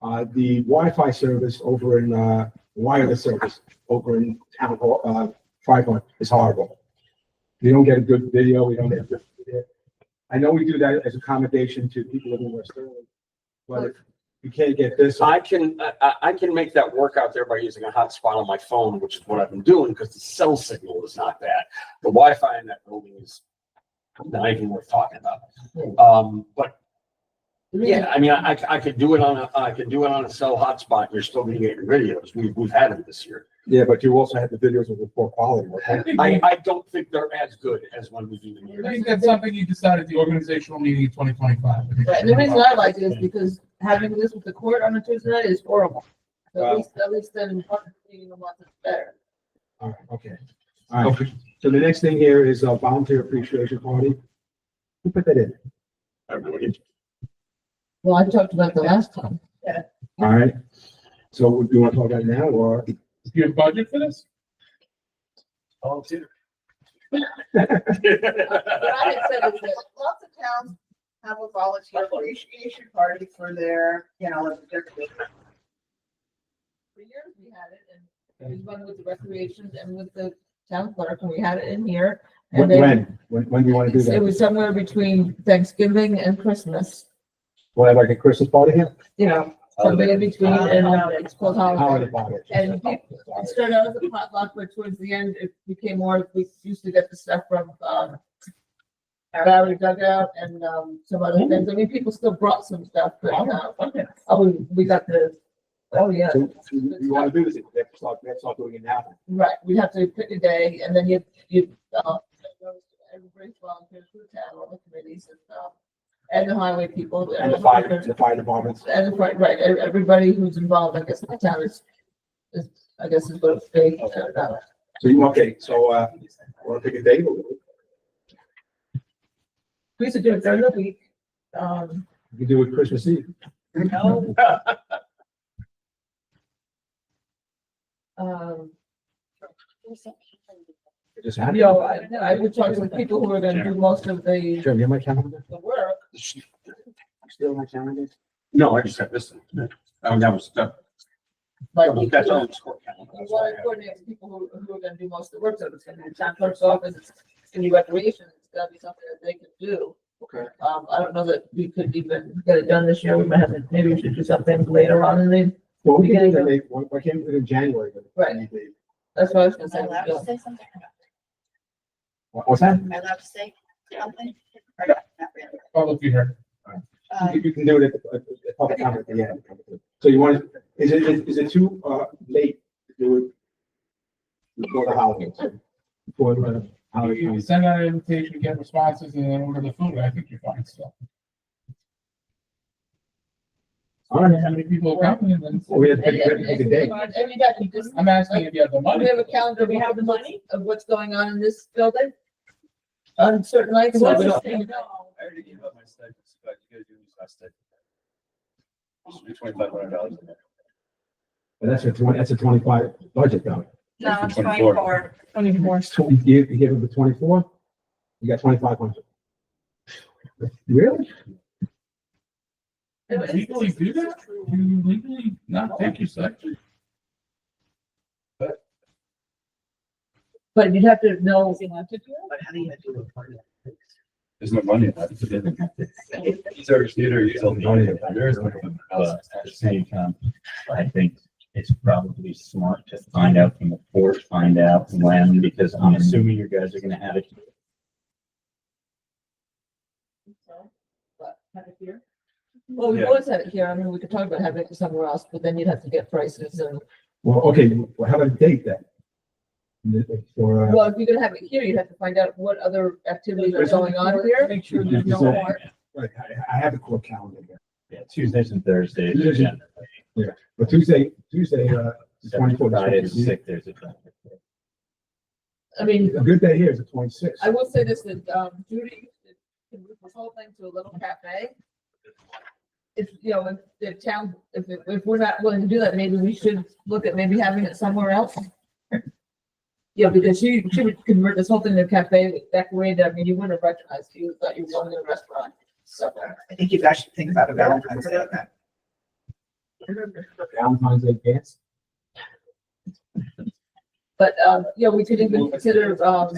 The Wi-Fi service over in, wireless service over in town hall, Tricon is horrible. We don't get a good video, we don't get a good video. I know we do that as accommodation to people living in West Sterling, but if you can't get this, I can make that work out there by using a hotspot on my phone, which is what I've been doing, because the cell signal is not bad. The Wi-Fi in that building is not even worth talking about. But yeah, I mean, I could do it on a cell hotspot. You're still gonna get your videos. We've had them this year. yeah, but you also have the videos of the poor quality. Okay? I don't think they're as good as when we do them I here. think that's something you decide at the organizational meeting in 2025. Right, and the reason I like it is because having this with the court on a Tuesday night is horrible. So Wow. at least then one meeting a month is better. All right, okay. All right, so the next thing here is a volunteer appreciation party. Who put that in? Well, I talked about the last time. All right, so do you want to talk about it now, or? Do you have budget for this? Volunteer. What I had said is that lots of towns have a volunteer appreciation party for their, their. For years we had it, and it was one with the recreation and with the town clerk, and we had it in here. And When do you want to do it that? was somewhere between Thanksgiving and Christmas, Want to have like a Christmas party here? something in between, and it's called Holiday holiday. party. And it started out as a potluck, but towards the end, it became more, we used to get the stuff from, Valley Dugout and, some other things. I mean, people still brought some stuff, but, we got the, oh, yeah. So you want to do this, we have to start doing it now. Right, we have to pick a day, and then everybody volunteers for the town, all the committees, and the highway people. And the fire departments. And the, right, everybody who's involved, I guess, in the town is, I guess, is what it's big. So you, okay, so, want to pick a date? We used to do it during the week. You can do it Christmas Eve. No. Just have I would talk to the people who are gonna do most of the Sure, you have my calendar? work. Still my calendar? No, I just have this. That was, But that's on the score you calendar. want to coordinate with people who are gonna do most of the work, so it's gonna be the town clerk's office, it's gonna be recreation, it's gotta be something that they can do. Okay. I don't know that we could even get it done this year, we might have to, maybe we should do something later on in the, Well, we can do that, why can't we do it in January? Right. that's what I was gonna say. Am I allowed to say something? What's that? Am I allowed to say something? Or not really? Public hearing. You can do it at the public comment at the end. So you want, is it too, late to do it before the holidays? Before the holidays? You send out an invitation, get responses, and then order the food. I think you're fine still. All right. How many people are coming, and then. Well, we have to pick a date. And you got to just, I'm asking if you have the money. we have a calendar, we have the money of what's going on in this building on certain nights. So we don't- I already gave up my stipends, but you gotta do these last stipends. $2,500 in there. But that's a 25 budget though. No, it's 24. 24. So you give it the 24, you got 2,500. Really? You legally do that? You legally not take your section? But you'd have to know. But how do you do it? There's no money in that. Theater, you tell me. There is no money. But at the same time, I think it's probably smart to find out from the court, find out when, because I'm assuming you guys are gonna have it. Have it here? Well, we've always had it here. I mean, we could talk about having it somewhere else, but then you'd have to get prices and, Well, okay, well, how about a date then? For, well, if you're gonna have it here, you'd have to find out what other activities are going on here. Make sure there's no more. right, I have the court calendar here. Yeah, Tuesdays and Thursdays. Tuesdays and- But Tuesday, the 24th. Friday the 6th, there's a traffic. I mean, A good day here is the 26th. I will say this, that, Judy, can move this whole thing to a little cafe. If, if the town, if we're not willing to do that, maybe we should look at maybe having it somewhere else. Yeah, because she would convert this whole thing to a cafe, decorated, I mean, you wouldn't have recognized, you thought you were going to a restaurant, so. I think you guys should think about a Valentine's Day event. Valentine's Day dance. But, yeah, we could even consider,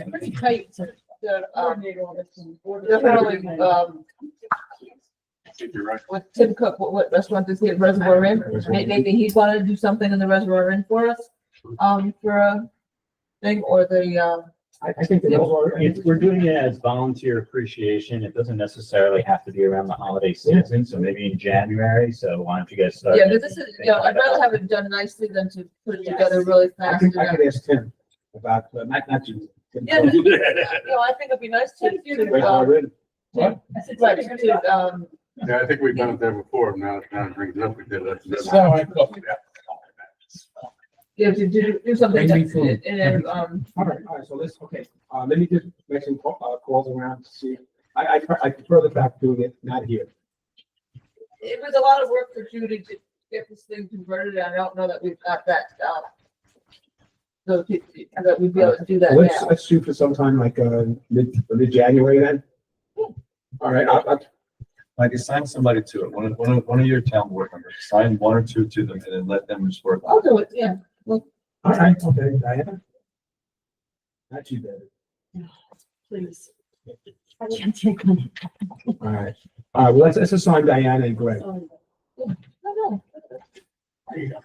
pretty tight, definitely, You're right. with Tim Cook, what restaurant does he have Reservoir Inn? Maybe he's wanted to do something in the Reservoir Inn for us, for a thing, or the, I think the We're doing it as volunteer appreciation. It doesn't necessarily have to be around the holiday season, so maybe in January. So why don't you guys start? yeah, but this is, you know, I'd rather have it done nicely than to put it together really I fast. think I could ask Tim about, not you. Tim. Yeah, no, I think it'd be nice to, Reservoir Inn. right, to, Yeah, I think we've done it there before. Now it brings it up, we did that. So I thought, yeah, to do something Maybe that, for- All right, so let's, okay, let me just make some calls around to see. I prefer the fact doing it not here. it was a lot of work for Judy to get this thing converted, and I don't know that we've got that, so that we'd be able to do that now. Let's shoot for sometime like, mid-January then. All right, Like assign somebody to it, one of your town board members, assign one or two to them and then let them just work. I'll do it, yeah. all right, okay, Diana. Not too bad. Please. All right, well, let's assign Diana and Greg. No.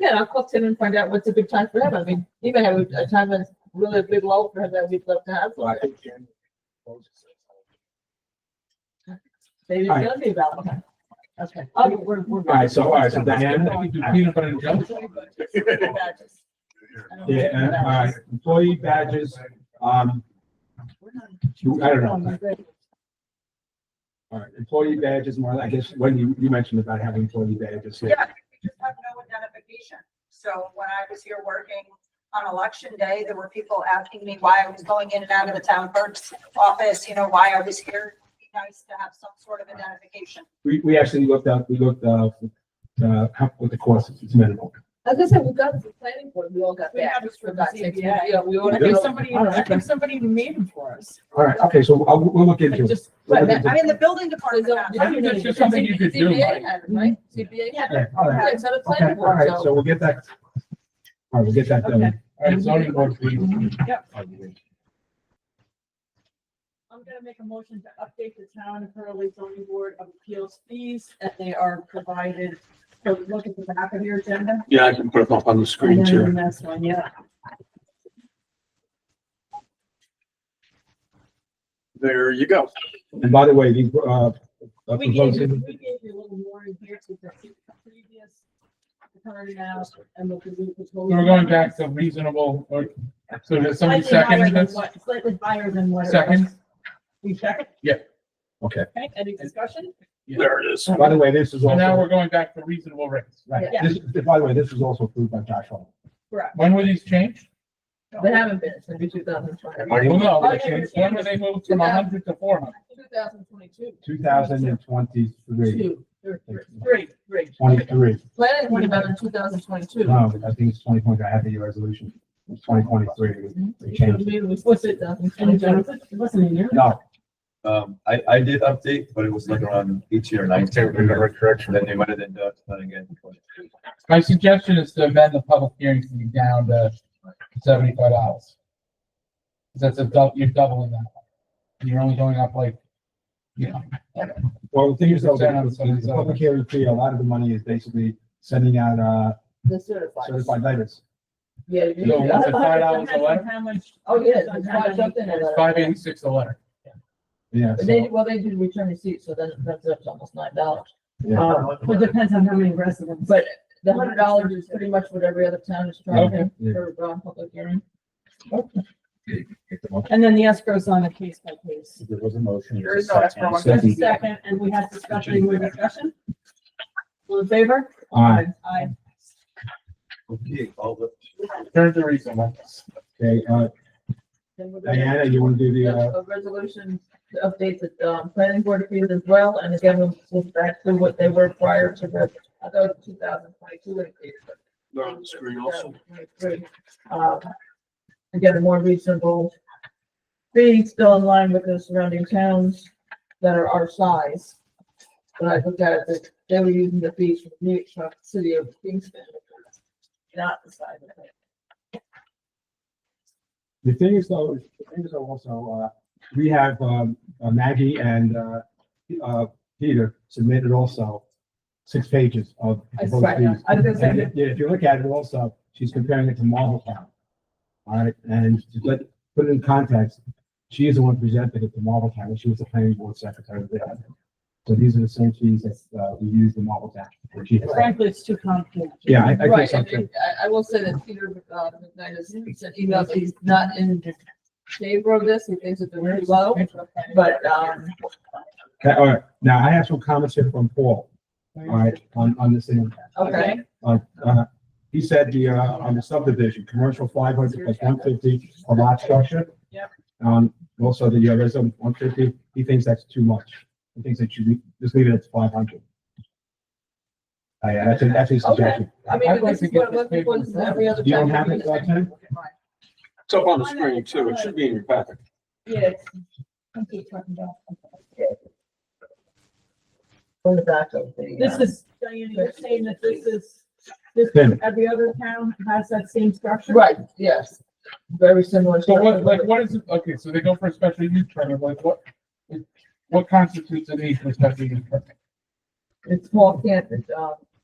Yeah, I'll call Tim and find out what's a good time for him. I mean, he may have a time that's really a big lull for him that we'd love to have. So I think Jen closes it. Maybe it's gonna be about, okay. We're. All right, so Diana. we do peanut butter and jelly. Yeah, all right, employee badges, I don't know. All right, employee badges, more, I guess, when you mentioned about having employee badges. Yeah, we just have no identification. So when I was here working on election day, there were people asking me why I was going in and out of the town clerk's office, you know, why I was here. It'd be nice to have some sort of identification. We actually looked, what the cost is, it's minimal. As I said, we got the planning board, we all got We have that. this for the ZBA. Yeah, we all. I think somebody even made them for us. All right, okay, so we'll look into it. Just, We'll look Right, into I it. mean, the building department. has I think that's just something you could do, ZBA Mike. had it, right? ZBA had it. All right, It's on the okay, planning all board, right, so so. we'll get that. All right, we'll get that done. Okay. All right, zoning board, please. I'm gonna make a motion to update the town of Hurley zoning board of appeals fees, and they are provided. So look at the back of your agenda. Yeah, I can put them up on the screen And then the too. next one, yeah. There you go. And by the way, these, We gave proposed, you a little more in here to the previous attorney now, and what the new proposal. So we're going back to reasonable, or, so does somebody second this? Slightly higher than what. it was. Second? We second? okay. Okay, any discussion? There it is. By the way, this is So now we're also, going back to reasonable rates. right, Yeah. this, by the way, this was also approved by Josh Hall. Correct. When were these changed? They haven't been, it's gonna be 2020. Well, no, they changed, when were they moved from 100 to 400? 2022. 2023, Three. 23. Planning would have been in 2022. No, I think it's 2020, I have the resolution. It's 2023, they changed it. What's it, 2022? It wasn't in here. No, I did update, but it was like around 18 or 19. Remember correction, then they went in and done again. My suggestion is to amend the public hearing fee down to $75. That's you're doubling that. And you're only going up like, you know. well, the thing is, though, $0.10 the public hearing fee, a lot of the money is basically sending out, The certified. certified letters. Yeah. So what's it, $5 a letter? How much? Oh, yeah, it's five something. It's $5.86 a letter. Yeah, But so, they do return receipts, so then that's almost $9. yeah. It depends on how many residents. But the $100 is pretty much what every other town is charging Yeah. for public hearing. And then the escrow's on a case by case. There was a motion. There is no escrow. There's a second, and we have discussion with discussion. All in favor? All right, Aye. Okay, all the. Turn to reasonable. okay, Then we're gonna- Diana, you want to do the, A resolution to update the planning board fees as well, and again, we'll back to what they were prior to the, I thought 2022 increase. but They're on the screen also. 2023. Again, a more reasonable fee, still in line with the surrounding towns that are our size. But I looked at it, they were using the fees from the city of Kingston, not the side of it. The thing is though, also, we have, Maggie and, Peter submitted also 6 pages of I proposed saw- fees. I was gonna say- And, yeah, if you look at it also, she's comparing it to Marbletown. All right, and to put it in context, she is the one who presented it to Marbletown, and she was the planning board secretary there. So these are the same fees that, we use in Marbletown. Frankly, it's too complicated. Yeah, I think Right, so and too. I will say that Peter, McKnight has sent emails, that he's not in favor of this, he thinks it's very low, but, Okay, all right, now I have some comments here from Paul, all right, on this thing. okay. He said on the subdivision, commercial 500 plus 150 a lot structure. Yep. Also the resident 150, he thinks that's too much. He thinks that you just leave it at 500. That's his suggestion. I mean, I'd but like this to is get what this was every other. You don't town have it, doing. Tim? It's up on the screen too. It should be in your packet. Yeah. On the back of the. This is, Diana, you're saying that this, Tim. every other town has that same structure? Right, yes, very similar. So what is it, okay, so they go for a special use permit, like what constitutes a need for a special use permit? It's small campus,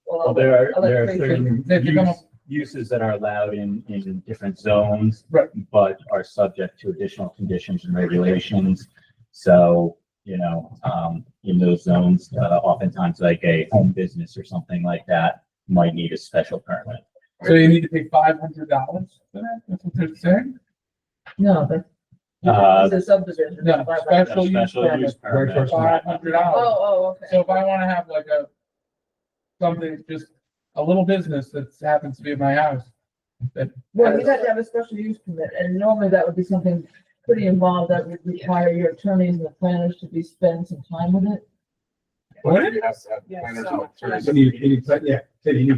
Well, there are electrician. certain They become uses that are allowed in different zones. Right. But are subject to additional conditions and regulations. So, in those zones, oftentimes like a home business or something like that might need a special permit. So you need to pay $500 for that? That's what they're saying? No, that's. Uh, It's a subdivision. No, special use Special use permit, permit. $500. Oh, okay. So if I want to have like something, just a little business that happens to be in my house, that. Well, you'd have to have a special use permit, and normally that would be something pretty involved that would require your attorneys and the planners to spending some time with it. What? You have to have planners and attorneys. You need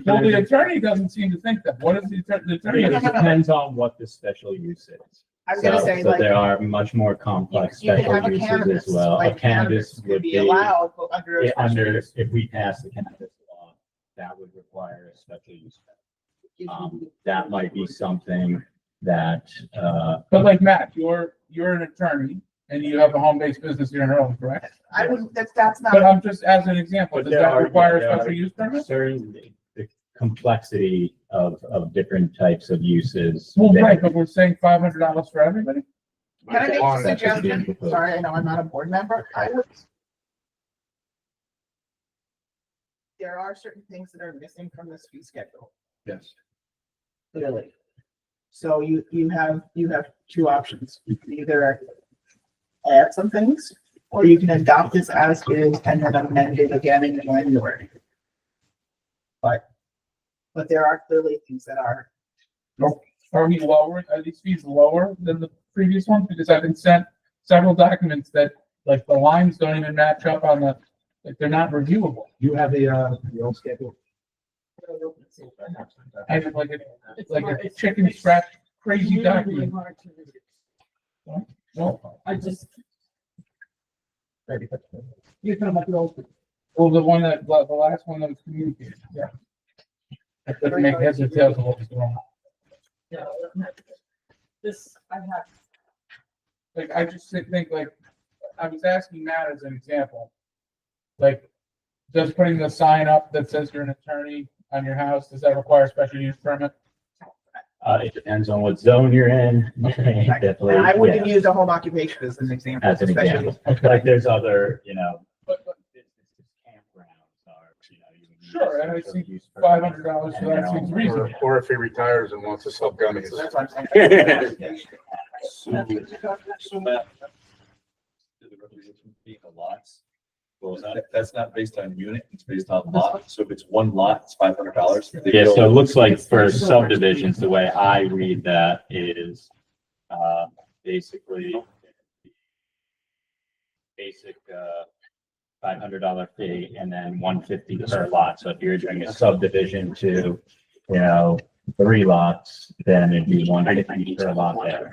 Well, the attorney doesn't seem to think that. What is the attorney? It depends on what the special use is. I was gonna So- say, so like, there are much more complex you could special have a uses cannabis, as well. A like cannabis could would be be, allowed but under a yeah, special under, use. if we pass the cannabis law, that would require a special use. That might be something that, But like Matt, you're an attorney and you have a home-based business here in Earl, correct? I would, that's But not, I'm just as an example, But does there that are- require there a are- special use permit? certain, the complexity of different types of uses. Well, right, but we're saying $500 for everybody? can I make a Fine. suggestion? Sorry, I know I'm not a board member. There are certain things that are missing from this fee schedule, Yes. clearly. So you have 2 options. You can either add some things, or you can adopt this as is and then amend it again in January. But there are clearly things that are, Are these fees lower than the previous ones? Because I've been sent several documents that, like, the lines don't even match up on like, they're not reviewable. You have the old schedule. I have like a chicken scratch crazy document. Well, I just, you're talking about the old. Well, the last one that was communicated, yeah. That doesn't make heads or tails of what was going on. this, I have, Like, I just think, like, I was asking Matt as an example. Like, does putting the sign up that says you're an attorney on your house, does that require a special use permit? It depends on what zone you're in. Definitely. and I wouldn't yeah, use a home occupation as an example. As an especially- example, like there's other, But, businesses, campgrounds are, you think $500 for that seems reasonable. Or if he retires and wants to sell gummies. So that's what I'm saying. So Matt, the representation being the lots, well, that's not based on unit, it's based on lot. So if it's one lot, it's $500. Yeah, so it looks like for subdivisions, the way I read that is, basically basic, $500 fee and then $150 per lot. So if you're doing a subdivision to, 3 lots, then it'd be $150 per lot there.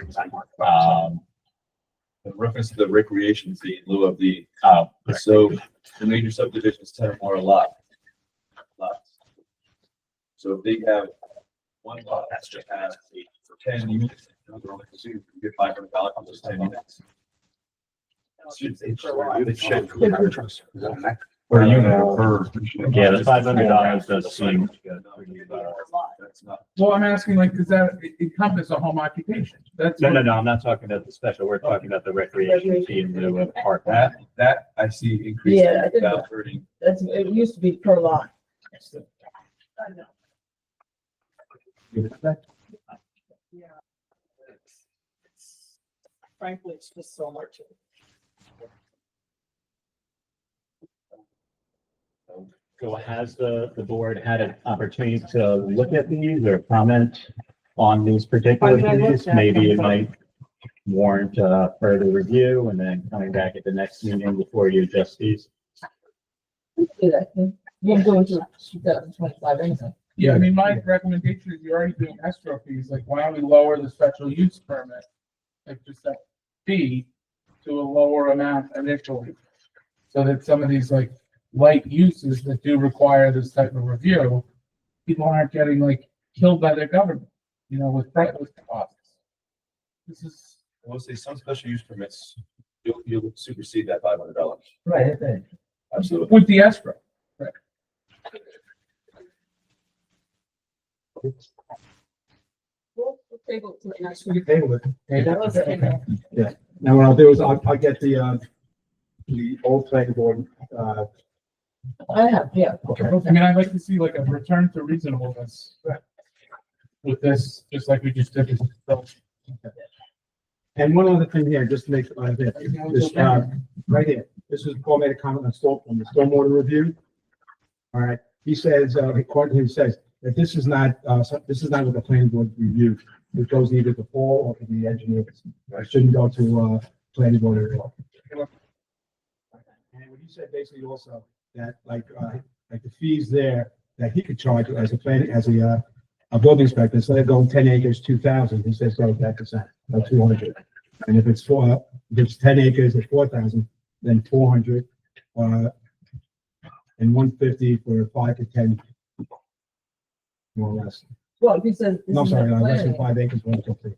In reference to the recreation fee in lieu of the, Oh, so the major subdivision is 10 or more a lot. So if they have one lot that just has for 10 units, they're only consuming, you get $500 on those 10 units. Per unit or per. Yeah, the $500 does seem. That's not. Well, I'm asking like, does that encompass a home occupation? That's. No, I'm not talking about the special, we're talking about the recreation fee in lieu of park. That I see increasing Yeah, I think without hurting. That's, it used to be per lot. I know. Yeah. Frankly, it's just so much. So has the board had an opportunity to look at these or comment on these particular I looked fees? at Maybe it them. might warrant further review and then coming back at the next meeting before you adjust these. Do that. You're going to 2025 anyway. Yeah, I mean, my recommendation is you're already doing escrow fees, like why don't we lower the special use permit? Like just that fee to a lower amount initially. So that some of these like light uses that do require this type of review, people aren't getting like killed by their government, you know, with costs. This is, We'll say some special use permits, you'll supersede that $500. Right, I think. Absolutely. with the escrow. We'll table it to the next We week. can table it. That was okay. Now, what I'll do is I'll get the old planning board, I have, yeah. okay. I mean, I'd like to see like a return to reasonableness with this, just like we just did with And one other thing here, just to make, this, right here, this is Paul made a comment on the stormwater review. All right, he says, according to him, he says that this is not what the planning board reviewed. It goes either to Paul or to the engineers. It shouldn't go to, planning board at all. And what he said basically also, that like the fees there, that he could charge as a planning, as a building inspector, instead of going 10 acres, 2,000, he says go 10%, or 200. And if it's 10 acres at 4,000, then 400, and 150 for 5 to 10, more or less. Well, he says. No, I'm sorry, less than 5 acres, 150.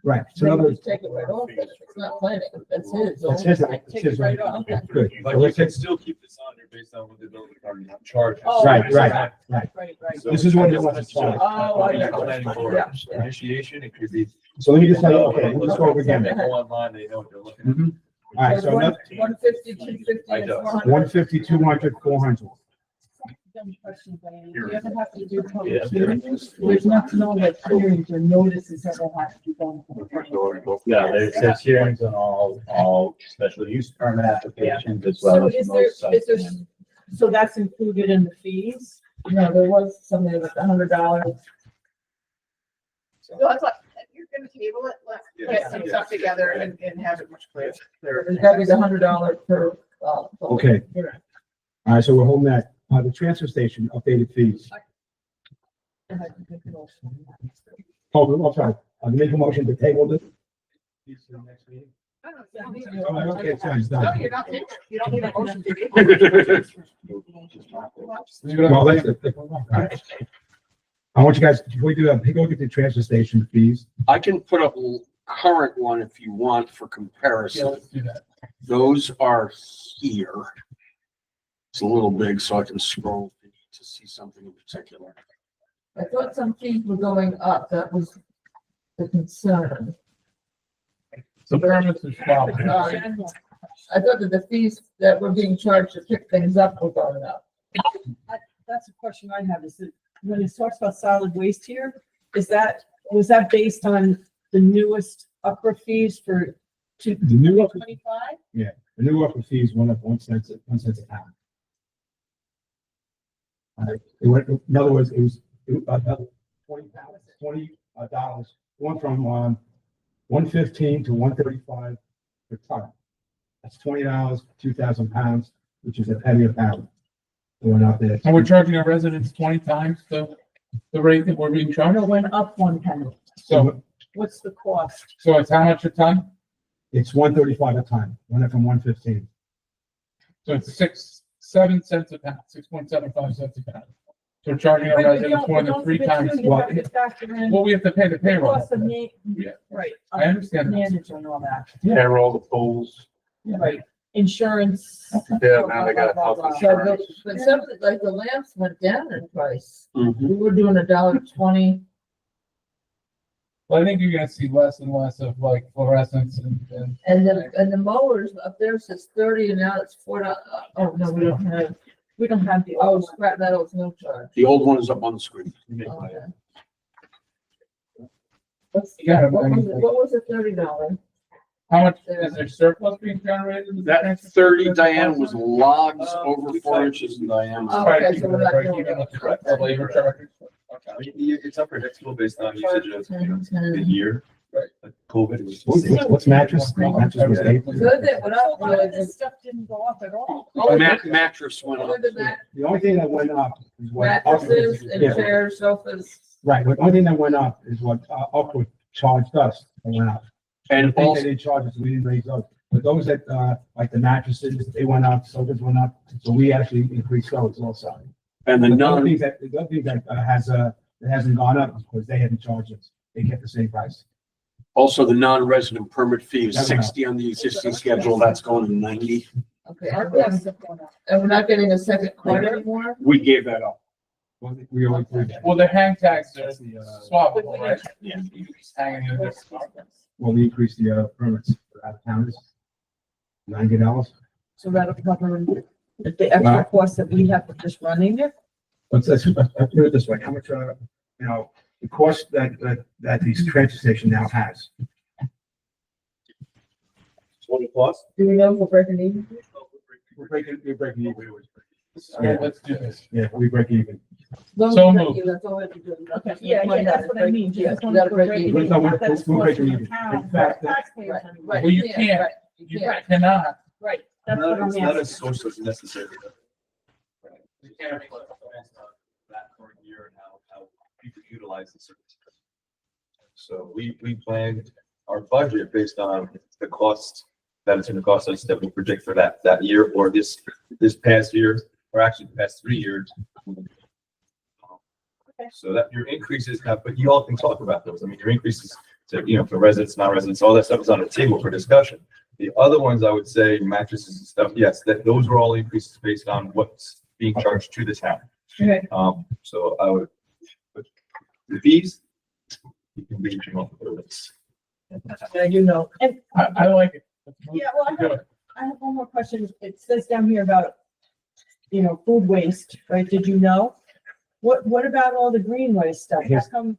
Right, so in other words, Take it right off, then. It's not planning, that's his. that's his, Take that's it his, right right, off. Okay. good. But So you let's can take, still keep this on there based on what the building department charges. Oh, right. Right. So This is what he it's wants not to charge. Oh, I just know. planning board Yeah. Initiation, it could be. So let me just tell you, okay, let's go over They again. go online, they know what they're looking at. Mhm. All right, so another, 150, 250, I and know. 400. 150, 200, 400. Dumb question, Diane. Do you ever have to do Yeah. public hearings? There's not to know that hearings or notices ever have to be done. Yeah, there's hearings on all special use permit applications as well So as is most. there, site is there, so that's included in the fees? No, there was something like $100. So I thought, you're gonna table it, let's get some stuff together and have it much clearer. That was $100 per, Okay. All right, so we're holding that. The transfer station, updated fees. Oh, I'm sorry. I'll make a motion to table this. Oh, okay, sorry, it's No, done. you're not, you don't need a motion to table. Well, all right. I want you guys, before we do that, take a look at the transfer station fees. I can put up a current one if you want for Yeah, comparison. let's do that. Those are here. It's a little big, so I can scroll if you need to see something in particular. I thought some fees were going up, that was the concern. So permits is followed. I thought that the fees that were being charged to pick things up were going up. That's a question I have, is that when it talks about solid waste here, was that based on the newest upper fees for The new upper, 2025? the new upper fees went up 1 cent a pound. All right, it went, in other words, it was $20, went from 115 to 135 per ton. That's $20, 2,000 pounds, which is a penny a pound. It went up there. And we're charging our residents 20 times the rate that we're being charged. No, it went up 1 penny. So What's the cost? it's how much a ton? It's 135 a ton, went up from 115. So it's 7 cents a pound, 6.75 cents a pound. we're charging our Right, but residents more than don't 3 forget times. too, you have to factor in Well, we have to pay the the payroll. cost of Yeah. right. I understand that. Manager and all that, Payroll, the polls. right, insurance. Yeah, now they got health So, insurance. but something like the lamps went down in price. Mhm. We were doing $1.20. Well, I think you're gonna see less and less of like fluorescents And the mowers up there says 30 and now it's $4. Oh, no, we don't have the, oh, scrap metal is no charge. The old one is up on the screen. Okay. Yeah, What was the $30? How much is there surplus being generated? That 30, Diane, was logs over 4 inches in diameter. Oh, Right, okay, so we're not break doing even that. with the labor charges. I mean, it's unpredictable based on usage of the 10. year. Right. Like COVID was. What's mattress? Mattress was 8. Good that went up. A lot of this stuff didn't go up at all. Mattress went up. Other than that, The only thing that went up is what. mattresses and Yeah. chairs, sofas. Right, the only thing that went up is what Upwood charged us, that went up. And The thing also, they didn't charge us, we didn't raise those. But those that, like the mattresses, they went up, sofas went up, so we actually increased those also. and the The other non, thing that hasn't gone up because they haven't charged us, they kept the same price. also the non-resident permit fee is That went up. 60 on the existing schedule, that's going to 90. Okay, and we're not getting a second quote anymore? We gave that up. We only put, Well, the hang tags are that's the, swappable, right? Yeah. Hanging in there. well, we increased the, permits for out of towners. $90. So that'll cover the extra cost that we have for just running it. Let's put it this way, how much, the cost that these transfer station now has. What it costs? Do we know if we're breaking even? We're breaking even. Yeah, let's do this. Yeah, we break even. So moved. That's all we have to do. Okay, yeah, that's what I mean. You just want Gotta to break break even. even. We're That's breaking costing the even. town, In fact, taxpayers Right, anyway. right. Well, you can't. Right, you You can't. cannot. Right, that's what I'm It's not a asking. source of necessary. You can't make a plan on that for a year and how People utilize the service. So we planned our budget based on the cost that it's gonna cost us that we predict for that year or this past year, or actually the past 3 years. So that your increases have, but you all can talk about those. I mean, your increases to, for residents, non-residents, all that stuff is on the table for discussion. The other ones, I would say mattresses and stuff, yes, those were all increases based on what's being charged to the town. Okay. So I would, but the fees, you can reach them off the list. Yeah, you know. And, I like it. Let's move. yeah, well, Do it. I have one more question. It says down here about, food waste, right? Did you know? What about all the green waste stuff? How Yes. come?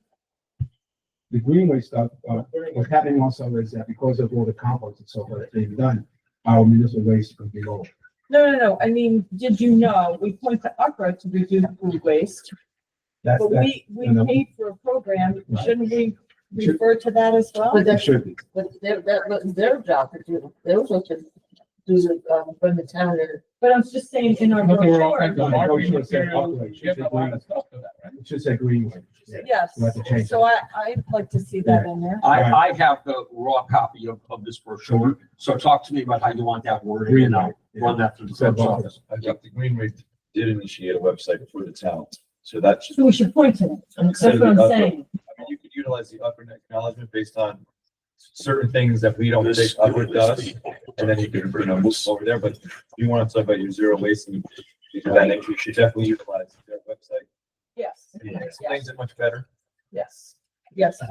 The greenway stuff, what's happening also is that because of all the compost and so forth that's being done, our municipal waste is going to be low. No. I mean, did you know? We point to UPRA to reduce food waste, That's, but that, we no. paid for a program. Right. Shouldn't we refer to that as well? But it that, should be. but that was their job to do. They were supposed to do the, bring the town in. But I'm just saying in our Look, we're all brochure. kinds of No, marketing you should say materials. population. You have a lot of stuff for that, right? It should say greenway. Yes, We'll have to change so I'd like to see that in there. I have the raw copy of this brochure, so talk to me about how you want that worded, and I'll run that through the clerk's office. I think the Greenway did initiate a website for the town, so that should. So we should point to it. That's what I'm saying. I mean, you could utilize the upper acknowledgement based on certain things that we don't think This- upper does, and then you can, move over there, but if you want to talk about your zero waste and that nature, you should definitely utilize their website. Yes. It explains it much better. Yes,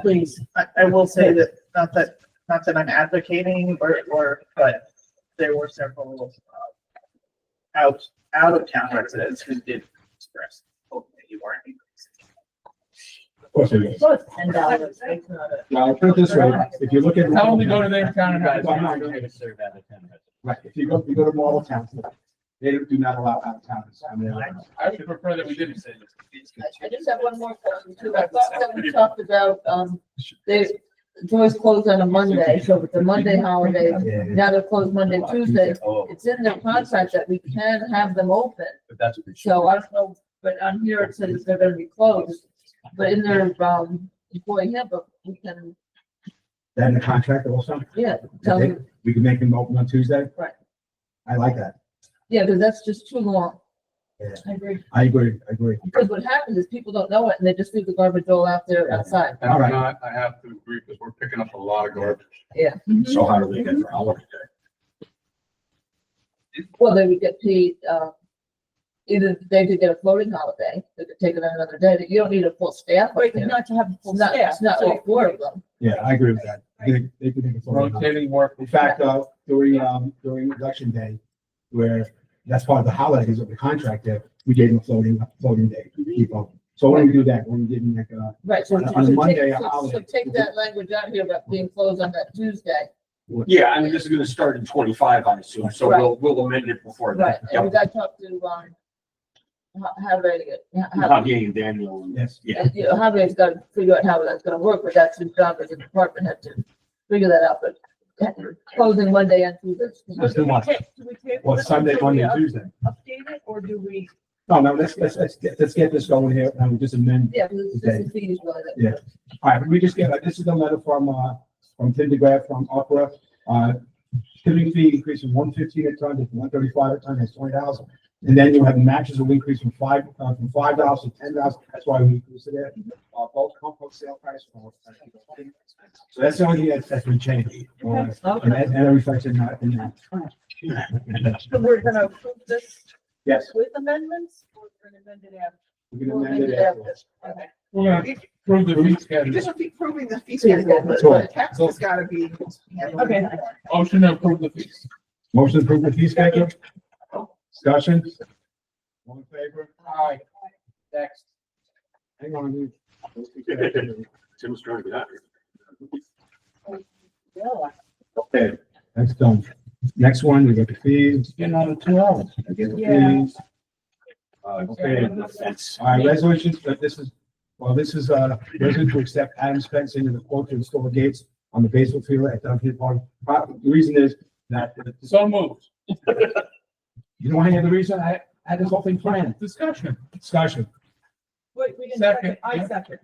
please. I will say that, not that I'm advocating but there were several, out of town residents who did express hope that you weren't increasing. Of course it is. So it's $10. It's not a- Now, I'll put it this way, if you look at. Tell them to go to their town and have I'm not it. gonna- serve out of town. Right, if you go to model towns, they do not allow out of towners. I mean, I would prefer that we didn't say this. I just have one more question too. I thought that we talked about, it's always closed on a Monday, so with the Monday holiday, yeah. now they're closed Monday, Tuesday. Oh, It's in their contract that we can have them open. but that's what they should. So I don't know, but on here it says they're gonna be closed, but in their, employee handbook, we can, That in the contract also, yeah, tell them, we can make them open on Tuesday. Right. I like that. yeah, because that's just too long. I agree. I agree. Because what happens is people don't know it and they just leave the garbage all out there outside. And All right. if not, I have to agree because we're picking up a lot of garbage. Yeah. So how do they get their holiday? Well, they would get paid, either they could get a floating holiday, they could take it on another day, that you don't need a full staff up Wait, there. not to have a full It's not, staff. it's not So all four of them. Yeah, I agree with that. I think they could make it for. Rotating work. In fact, during election day, where that's part of the holidays of the contract, that we gave them a floating day to keep on. So when we do that, when we give them like, Right, so, On a so Monday, take, a so holiday. take that language out here about being closed on that Tuesday. Yeah, I mean, this is gonna start in 25, I assume, so we'll amend it before Right, that. and we got to talk to, Javier and Daniel. yes. Yeah. you know, Javier's got to figure out how that's gonna work, but that's his job as a department head to figure that out, but closing Monday and Tuesday. That's too much. Do we table Well, this Sunday, until we Monday, Tuesday. Update it, or do we? No, let's get this going here, and we just amend. Yeah, this is fees, well, that. Yeah. All right, we just get, this is a letter from Tim DeGraff from Opera. Tipping fee increase from 115 a ton to 135 a ton, that's 20,000. And then you'll have matches will increase from $5 to 10,000. That's why we increased it there. Both compost sale price. So that's the only thing that's been changed. And that reflects in that. So we're gonna approve this Yes, with amendments, or we're gonna amend it after? we can amend it after. Okay. We're gonna approve the fee You schedule. just be proving the fee Yeah, schedule, that's but right. the tax has gotta be. Okay. Motion to approve the fees. Motion to approve the fee schedule. Discussion. All in favor? Aye. Next. Hang on. Tim's trying to get out here. Okay, that's done. Next one, we got the fees. Getting on the 2 hours. We get the Yeah. fees. Okay, all right, resolution, but this is resolution to accept Adams fencing and the quote to install gates on the baseball field at Duncan Park. The reason is that, So moved. you don't want to hear the reason I had this whole thing planned. Discussion. Discussion. Wait, we didn't Second. second, I second.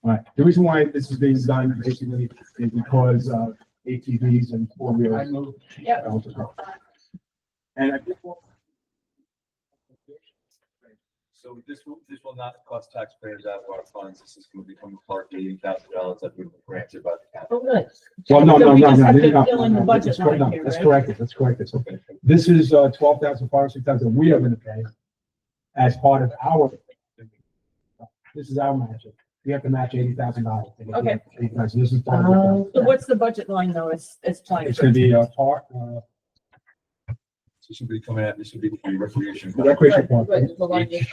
All right, the reason why this is being done basically is because ATVs and four I wheelers. move. Yep. And I think. So this will not cost taxpayers out of our funds. This is going to become part of the $80,000 that we were granted by the county. Oh, nice. Well, no, So no, we no, just no. have to no, fill in the no, budget that's correct, line no, here, That's right? correct, that's correct. It's okay. This is 12,000, 6,000 we are gonna pay as part of our. This is our match. We have to match $80,000. Okay. So this is part of So what's the budget line though? It's fine. it's gonna be a part, This should be coming out, this should be the recreation. the recreation part. Right, the line is-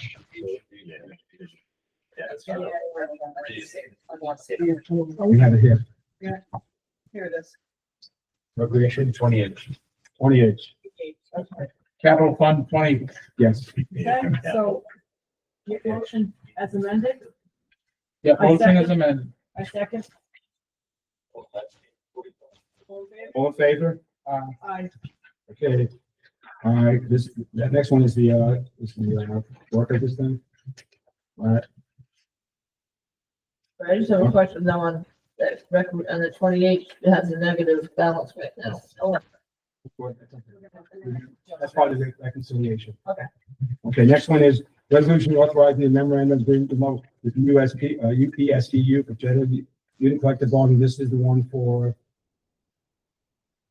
We have it here, Here it is. recreation, 20-inch. 28, Capital Fund 20. yes. Okay, so your motion as amended, Yeah, I motion is second. amended. I second. All in favor? Aye. Okay. All right, the next one is the work of this thing. All right, I just have a question now on that record, on the 28, it has a negative balance right now. Oh, that's part of the reconciliation. Okay. Okay, next one is resolution authorizing the memorandum agreement with UPSDU for general unit collective bargaining. This is the one for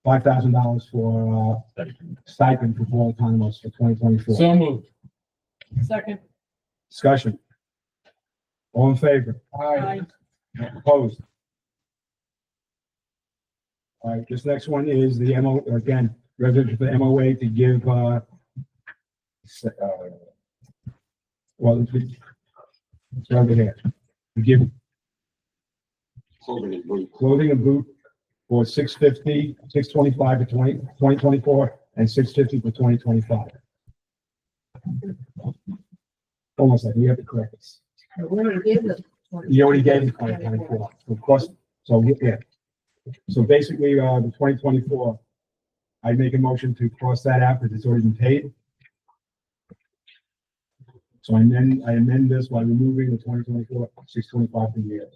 $5,000 for stipend for all autonomous for 2024. So moved. Second. Discussion. All in favor? Aye. Opposed? All right, this next one is the again, resolution for the MOA to give, well, it's over here. To give clothing and boot for 650, 625 for 2024, and 650 for 2025. Almost like we have to correct this. We already gave them. You already gave the 2024, of course, so, yeah. So basically, the 2024, I make a motion to cross that out because it's already been paid. So I amend this by removing the 2024, 625 per year.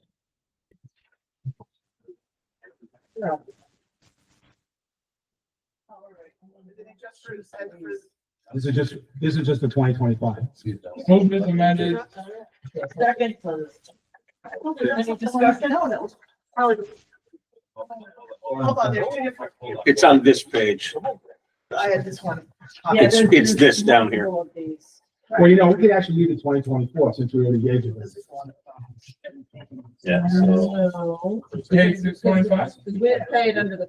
All right. Did it just for the This is just the 2025. Movement is amended. Second. Any discussion? No, that was probably. Hold on, there's two different. It's on this page. I had this one. It's this down here. Well, you know, we could actually leave it 2024 since we already gave it. Yeah, so No. Page 625. Because we had paid under the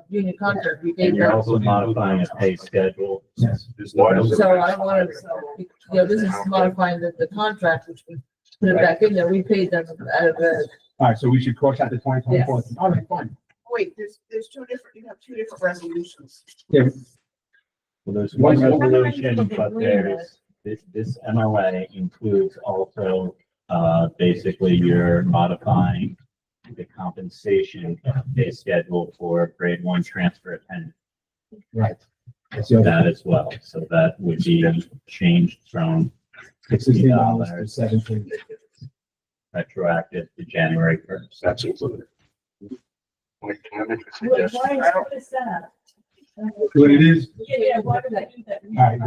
union contract, we paid and you're them. also modifying a pay schedule. Yes. So I don't want to, this is modifying the contract, which we put it back in there, we paid them out of the. All right, so we should cross out the 2024. Yes. All right, fine. Wait, there's two different, you have two different resolutions. Yeah, Well, there's one resolution, but there's, this MOA includes also, basically you're modifying the compensation pay schedule for grade 1 transfer attendant, right. That's the other. that as well. So that would be changed from $16 to 17. retroactive to January 1st. That's included. Wait, can I make a What suggestion? is that? What it is, Yeah, what is that? all right,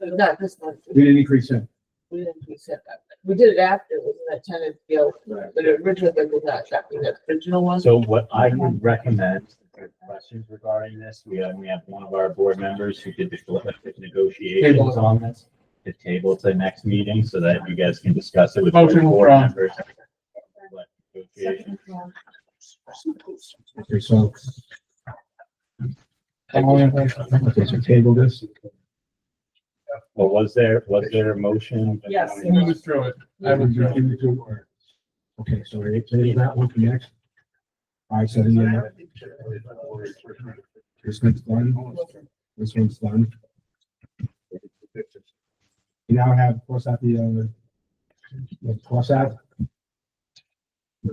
Not this one. we didn't increase it. We didn't reset that. We did it after, it was that tenant deal, but originally it was not, that was the original one. So what I would recommend, if there are questions regarding this, we have one of our board members who did the collective negotiations on this. To table to the next meeting so that you guys can discuss it with the Motion board from- members. Negotiations. Okay, so, All in favor? okay, so table this. Well, was there a motion? Yes. We withdrew it. I withdrew it. Okay, so we table that one for next. All right, so the, this one's done. This one's done. You now have, cross out the cross out.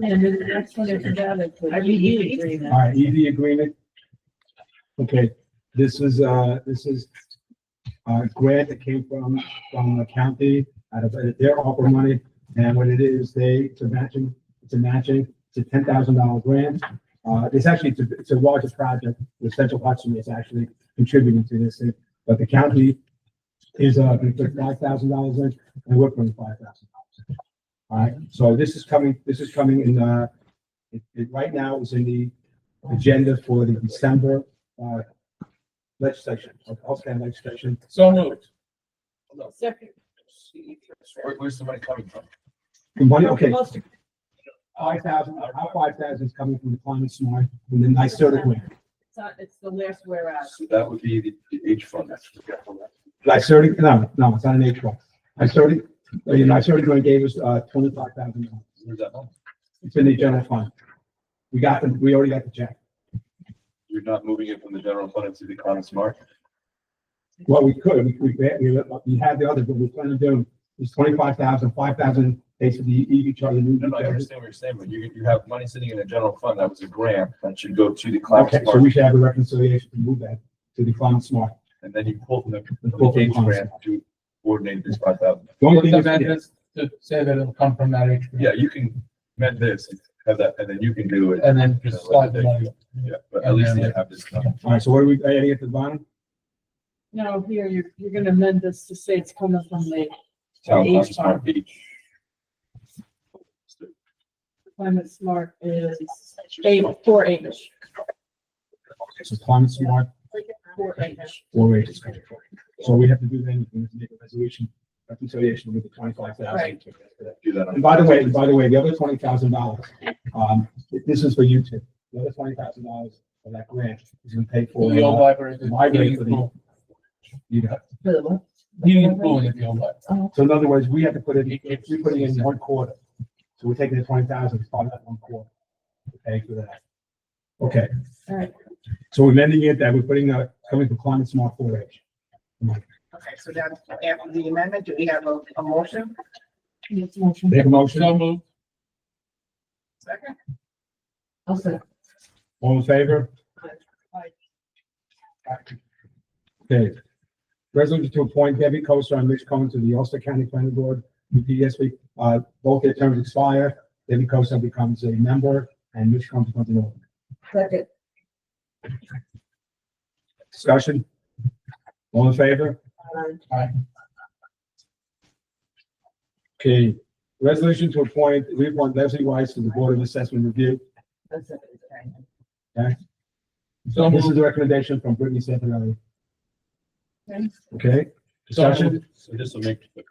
And the next one is about it. All right, EV agreement. Okay, this is a grant that came from the county out of their ARPA money. And what it is, it's a matching, it's a $10,000 grant. It's a larger project with Central Hudson is actually contributing to this, but the county is, going to put $5,000 in and we're putting $5,000. All right, so this is coming in, right now is in the agenda for the December, legislation, healthcare legislation. So moved. Second. Where's the money coming from? The money, okay, 5,000, our 5,000 is coming from the climate smart, and then NYSERDA grant. It's the last whereas. So that would be the H fund. NYSERDA, no, it's not an H one. NYSERDA grant gave us, $25,000. Where's that money? It's in the general fund. We already got the check. You're not moving it from the general fund into the climate smart? Well, we could, we had the other, but we plan to do is 25,000, 5,000 pays for the EV charger. No, I understand what you're saying, but you have money sitting in a general fund. That was a grant that should go to the climate Okay, so smart. we should have a reconciliation to move that to the climate smart. And then you pull from the Pull from H the grant to coordinate this 5,000. The only thing is, Amend this to say that it'll come from that H. Yeah, you can amend this and have that, and then you can do it. And then just slide the money. Yeah, but at least you have this done. all right, so what are we adding at the bottom? No, here, you're gonna amend this to say it's coming from the Town H climate smart fund. H. Climate Smart is 4H. Okay, so climate smart, 4H. 4H is coming forward. So we have to do then, we have to make a resolution, reconciliation with the 25,000. Right. Do that. And by the way, the other $20,000, this is for you two. The other $20,000 of that grant is going to pay for. The old library. The library for the, you know, For the what? Heating and cooling at the old library. so in other words, we have to put it, we're putting in 1/4. So we're taking the 20,000, it's part of that 1/4. To pay for that. Okay. All right. So we're amending it that we're putting coming from climate smart 4H. Okay, so then after the amendment, do we have a motion? It's motion. Make a motion. So moved. Second? I'll say. All in favor? Okay. Resolution to appoint Debbie Koster and Mitch Cohen to the Ulster County Planning Board, UPSB. Both their terms expire. Debbie Koster becomes a member and Mitch Cohen becomes an alternate. Second. Discussion? All in favor? Aye. Okay, resolution to appoint Leslie Weiss to the Board of Assessment Review. Okay, So this is moved. the recommendation from Brittany Santarelli. Okay. Okay, discussion? So this will make it.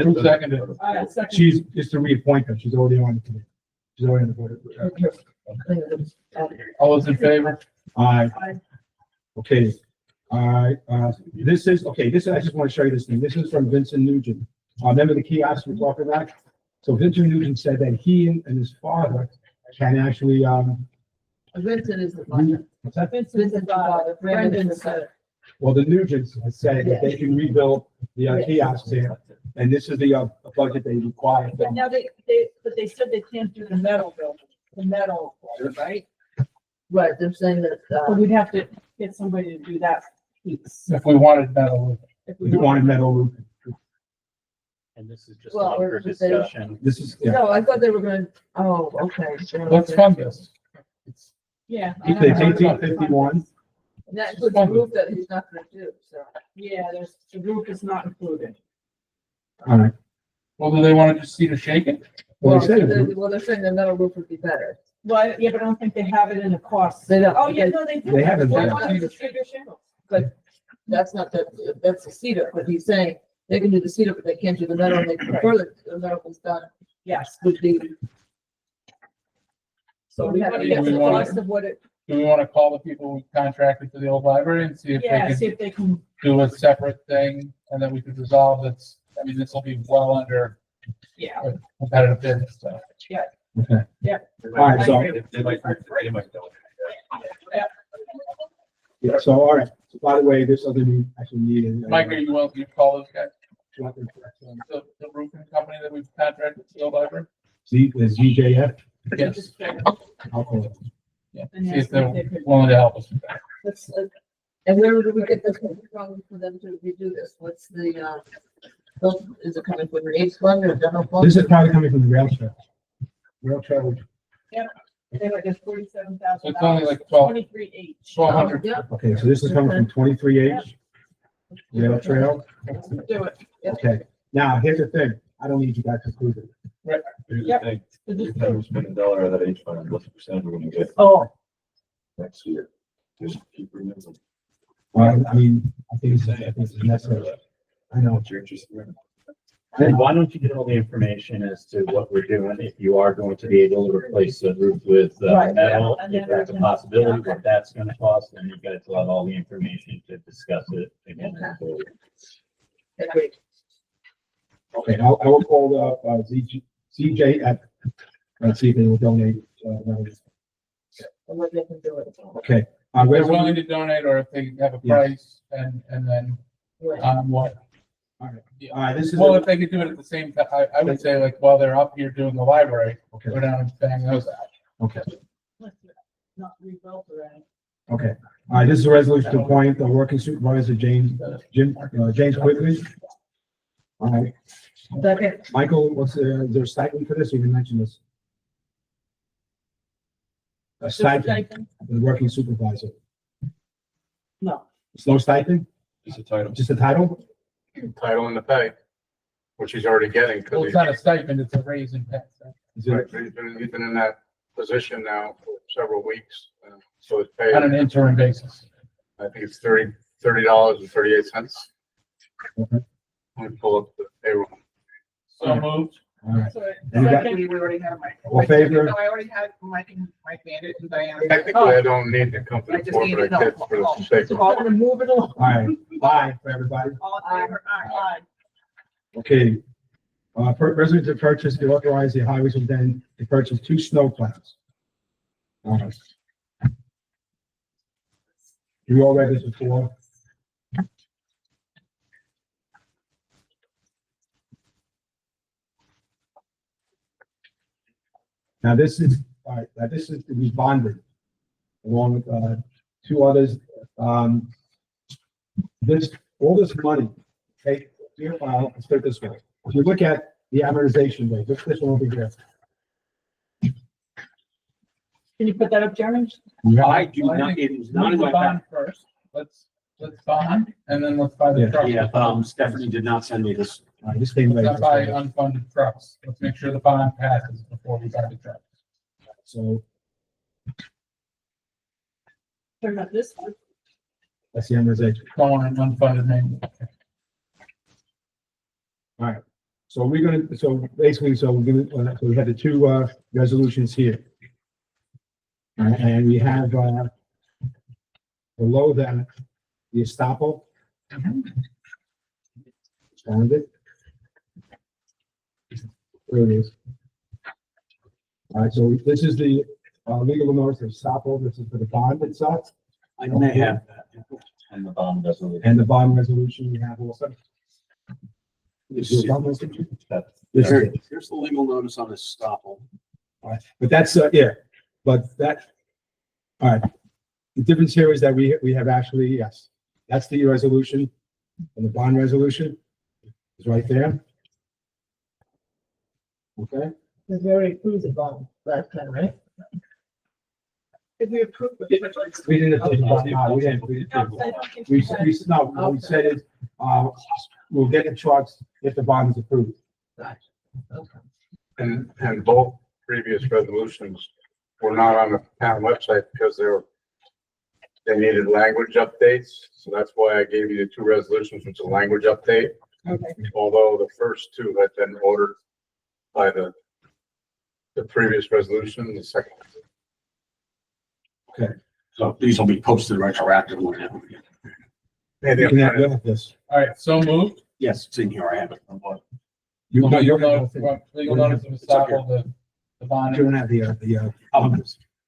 Who seconded? Second. She's, just to reappoint her, she's already on the committee. She's already on the board. All those in favor? Aye. Aye. Okay. This is, okay, this, I just want to show you this thing. This is from Vincent Nugent. Remember the kiosk we talked about? So Vincent Nugent said that he and his father can actually, Vincent is the father. what's that? Vincent's the father. Brendan's the. Well, the Nugents have said that they can rebuild the kiosks there, and this is the budget they require. But now but they said they can't do the metal building, the metal, right? Right, they're saying that, So we'd have to get somebody to do that piece. If we wanted metal. If If you wanted metal roof, And this is just Well, one for or just they- discussion. this is, yeah. no, I thought they were gonna, oh, okay. Let's fund this. Yeah. It's 1851. And that includes the roof that he's not gonna do, so. Yeah, the roof is not included. All right. Well, do they want to just see the shaking? Well, they said, They're saying the metal roof would be better. Well, yeah, but I don't think they have it in the cost. They don't. Oh, yeah, no, they do. They have it. Well, it's a bigger shingles. But that's not that's the cedar, but he's saying they can do the cedar, but they can't do the metal, and they prefer that the metal was done Yes. with the. So we have to Do get we the wanna- cost of what it, Do we want to call the people who contracted for the old library and see if yeah, they see can if they can, do a separate thing and then we could resolve this? I mean, this will be well under yeah. a competitive bid, so. okay. Yeah. All right, so, They might know. yeah, so, all right. So, by the way, this other new, actually needed. Mike, are you willing to call those guys? The roofing company that we've contracted for the old library? ZJF? Yes. I'll call it. Yeah, see if they're willing to help us with that. Let's, and where do we get this from for them to redo this? What's the, is it coming from the H fund or general fund? This is probably coming from the rail trail. Rail trail, They were just $47,000. So it's only like 12 23 each. 1,200. Yeah, okay, so this is coming from 23H. Rail trail, Do it. okay. Now, here's the thing, I don't need you guys to prove it. Here's the Yep. thing, if you spend $1 of that H fund, what's the percentage we're gonna get Oh, next year? Just keep remembering. Well, I mean, I think it's necessary. I know. What's your interest in? And why don't you get all the information as to what we're doing, if you are going to be able to replace the roof with Right, metal, yeah. if that's a possibility, what that's gonna cost, and you've got to fill out all the information to discuss it again. agree. Okay, I will call the CJF. Let's see if they will donate. And what they can do it. Okay. If they're willing to donate or if they have a Yeah. price and then, what? All right, this is, Well, if they could do it at the same time, I would say like while they're up here doing the library, okay, go down and bang those out. okay, not rebuilt or anything. okay. All right, this is a resolution to appoint the working supervisor, James Quigley. All right, Second, Michael, is there a stipend for this? You didn't mention this. A stipend for the working supervisor. No. It's no stipend, Just a title. just a title? Title and the pay, which he's already getting. Well, it's not a stipend, it's a raise in pay. so. Is it- He's been in that position now for several weeks, so it's paid, On an interim basis. I think it's $30.38. Okay. Let me pull up the payroll. So moved. All right. So, Anybody- We already have Mike. All in favor? No, I already had Mike Bandit and Diana. Technically, I don't need to come to I the just board, needed but I did help. for the sake of. I'm gonna move it along. All right, bye for everybody. All in favor? Aye. Okay. Resolution to purchase, to authorize the highways and then to purchase 2 snow plows. All right. You all read this before? Now, this is, all right, now this is to be bonded along with, 2 others. All this money, okay, here, let's put it this way. If you look at the amortization rate, look at this one over here. Can you put that up, Jeremy? I do not- it was not in my bond first. Let's bond and then let's buy the truck. Yeah, Stephanie did not send me this. This thing. Let's not buy unfunded trucks. Let's make sure the bond passes before we buy the truck. So Turn up this one. that's the amortization. Don't want an unfunded name. So we're gonna, so basically, so we're gonna, so we have the two, resolutions here. And we have, below that, the estoppel. Found it. There it is. All right, so this is the, legal notice of estoppel. This is for the bond itself. I may have that. And the bond resolution. And the bond resolution we have also. This is the bond resolution? This is it. Here's the legal notice on this estoppel. All right, but that's, yeah, but that, all right. The difference here is that we have actually, yes, that's the resolution and the bond resolution is right there. Okay, Because we already approved the bond last time, right? If we approve. we didn't, no, we didn't, no, what we said is, we'll get the trucks if the bond is approved. And both previous resolutions were not on the town website because they needed language updates. So that's why I gave you the two resolutions, which is a language update. Okay. Although the first two had been ordered by the previous resolution, the second. So these will be posted retroactively. You can have this. All right, so moved. Yes, it's in here. I have it. You Legal you're notice of estoppel, the bond. don't have the.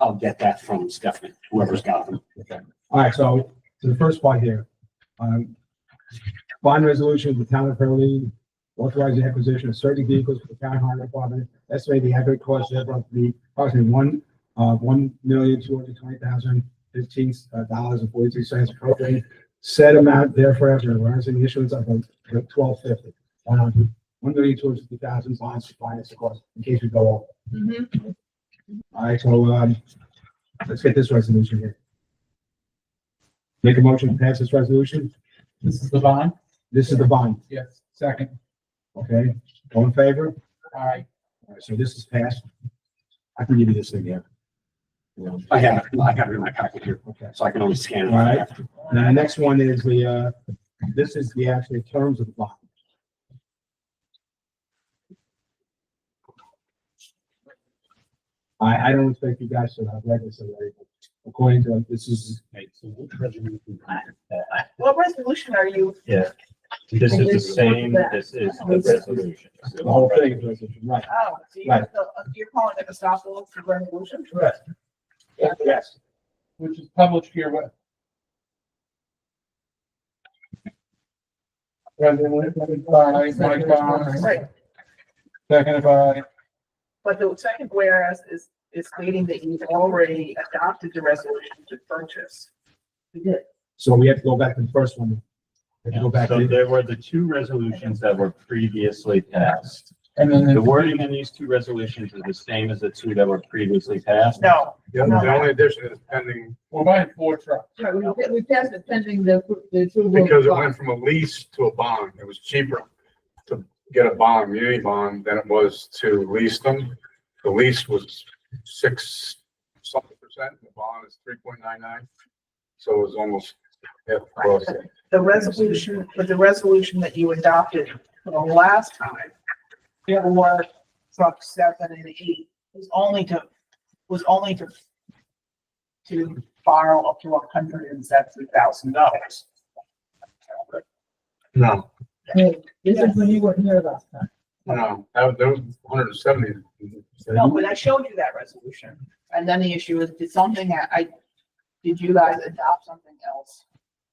I'll get that from Stephanie, whoever's got them. All right, so to the first part here, bond resolution, the town of Hurley authorizing the acquisition of certain vehicles for the town highway department. Estimated the aggregate cost of to be approximately $1,220,015.43 appropriated. Said amount therefore after arising the issuance of a $1,250, $1,250,000 bonds to finance the cost in case we go over. All right, so, let's get this resolution here. Make a motion to pass this resolution. This is the bond? This is the bond, Yes, second. okay? All in favor? All right. All right, so this is passed. I can give you this thing here. I have it in my packet here, Okay. so I can only scan it. All right. Now, the next one is this is the actual terms of the bond. I don't expect you guys to have read this already, but according to, this is, What resolution are you? Yeah. This is the same, this is the resolution. the whole thing is resolution, right? Oh, so Right. you're calling it a stop for resolution? Correct. Yes. Which is published here with. Resolution by Mike Barnes, Right, seconded by, but the second whereas is stating that you've already adopted the resolution to purchase. We did. So we have to go back to the first one. We have to go back So to, there were the two resolutions that were previously passed. and then The wording in these two resolutions is the same as the two that were previously passed. No, The only addition is pending we're buying 4 trucks. Right, we passed it pending the approval. because it of went from a lease to a bond. It was cheaper to get a bond, muni bond, than it was to lease them. The lease was 6 something percent, the bond is 3.99. So it was almost half the cost. the resolution, but the resolution that you adopted for the last time, it was truck 7 and 8, was only to borrow up to $170,000. No, Hey, this is when you weren't here last time. no, that was 170. No, but I showed you that resolution. And then the issue is, did you guys adopt something else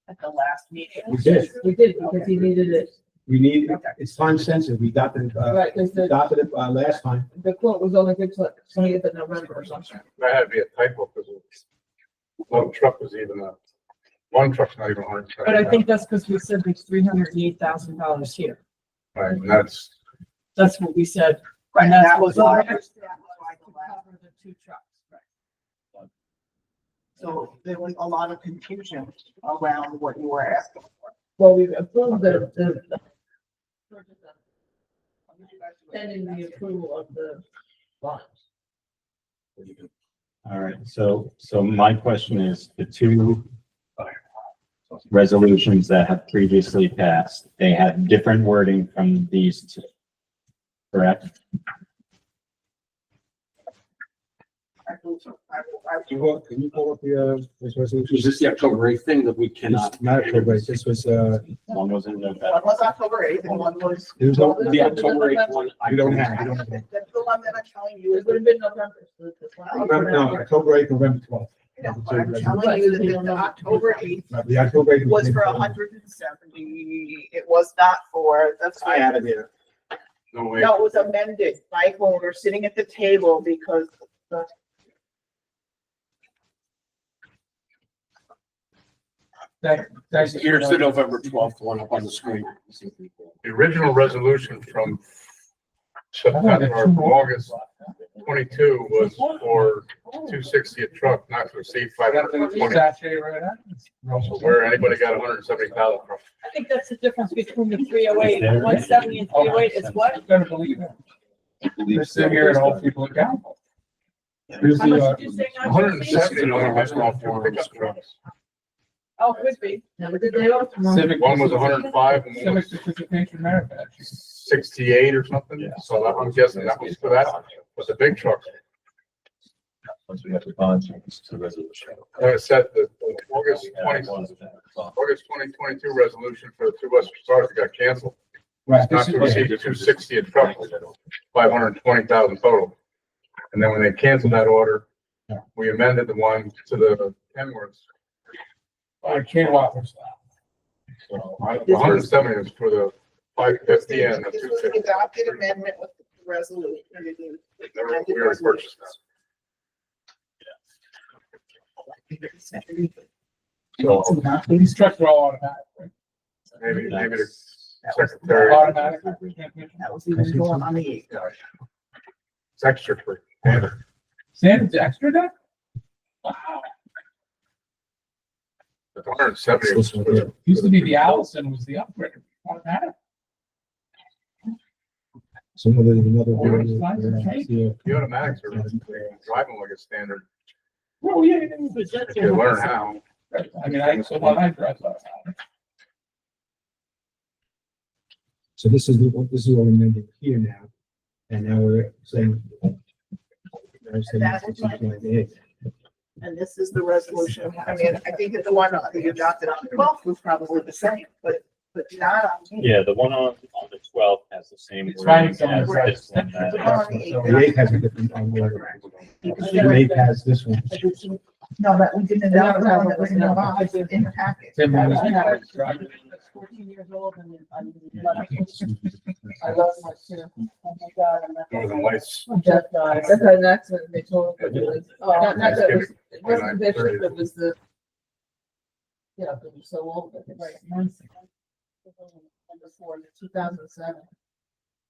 at the last meeting? we did, We did, because he needed it. we need, it's time sensitive. We adopted it, Right, because adopted it, last time. the quote was only good till 20th of November or something. That had to be a typo because one truck was even one truck's not even 100. But I think that's because we said there's $308,000 here. Right, and that's, That's what we said. Right, And that's that what was the why. cover the 2 trucks. Right. So there was a lot of confusion around what you were asking for. Well, we've approved the. Pending the approval of the bonds. All right, so my question is, the two resolutions that have previously passed, they have different wording from these two, correct? Can you pull up the, this resolution? Is this the October 8th thing that we cannot? Not October, this was, One was in November. One was October eighth and one was. there's no, The October 8th one, I you don't don't have, have. you don't have. That's the one that I'm telling you It is. would have been November. So that's why- No, October 8th, November 12th. Yeah, but I'm telling you that the October eighth The October 8th. was for 170. It was not for, that's. I have it here. No way. No, it was amended, Mike, when we were sitting at the table because the. Here's the November 12th one up on the screen. The original resolution from September or August 22 was for 260 a truck, not to receive 520. So where anybody got 170,000 from? I think that's the difference between the 308, 170 and 308 is what? Gonna believe it. They're sitting here and hold people accountable. Here's How the, much did you say? now? 170 was off two pickup trucks. Oh, could be. Never did they all. Civic. One was 105 and one Civic was Participation Merit Badge. 68 or something. So that, I'm guessing that was for that, was a big truck. Once we have the bonds, it's the resolution. Like I said, the August 2022 resolution for the two Western Stars got canceled. Right. Not to receive the 260 a truck, 520,000 total. And then when they canceled that order, we amended the one to the Kenworths. I can't walk this. So 170 is for the 550 and the This was 260. the adopted amendment with the resolution. We already purchased that. So these trucks are all automatic, right? Maybe the secretary, Automatic. That was even going on the eighth. it's extra for. Standard's extra deck? Wow. 170 was for the. Used to be the Allison was the upgrade. Automatic. Some of the, another. The automatics are driving like a standard, Well, yeah. if you learn how. I mean, so when I drive automatic. So this is what we're amending here now, and now we're saying. And this is the resolution. I mean, I think that the one that you adopted on the 12th was probably the same, but not on. Yeah, the one on the 12th has the same. It's wording fine, as someone this one. The 8th has a different, the 8th has this one. No, but we didn't adopt the one that was in the box in the packet. Tim, when was That's it? 14 years old and I'm. I love my too. Oh my God, I'm not. Northern Lights. That's our next one, they told us. It was, not that, it was- it wasn't the bishop, it was the. Yeah, it was so old, but it's like, before, 2007.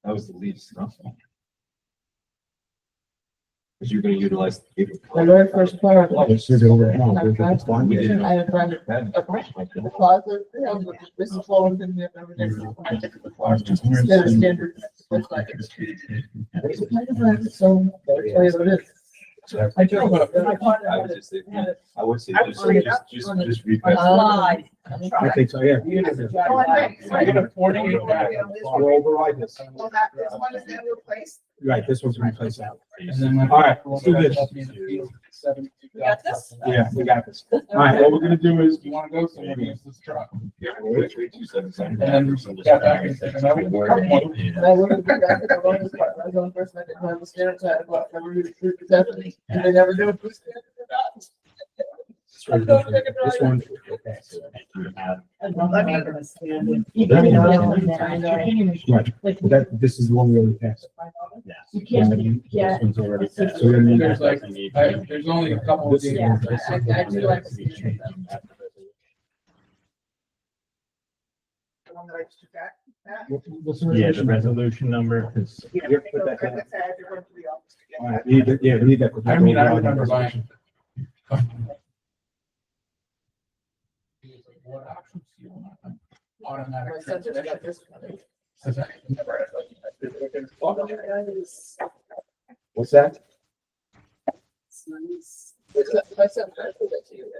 That was the least. Because you're gonna utilize. The very first car. This is over. No, there's a bond. I had tried to, the closet, this is flowing in there, everything. I took the car, instead of standard, it's like. So, that's what it is. I drove it. I would just say, I would say, just read. Slide. I think so, yeah. I get a 48 back. We'll override this. Well, that, this one is gonna replace. Right, this one's replaced out. And then when- All right, let's do this. We got this? Yeah, we got this. All right, What we're gonna do is, you wanna go somewhere, use this truck. And then get back and take another one. And I wouldn't go back to the wrong part, I was on first, I didn't have the standard time, but I never really proved it definitely, and they never do it. for standard or not. This one. Let me. Right, but that, this is the one we already passed. You can't, This one's already passed. So we're gonna need There's like, there's only a couple of. This is- days. I do like to see it. The one that I just took back. Yeah, the resolution number is. Yeah, Yep, put that they're down. going to the office to get All right, we need that, yeah, we need that. I mean, I remember buying. automatic. My son just got this one. Says I never had What's that? My son tried to put that to you.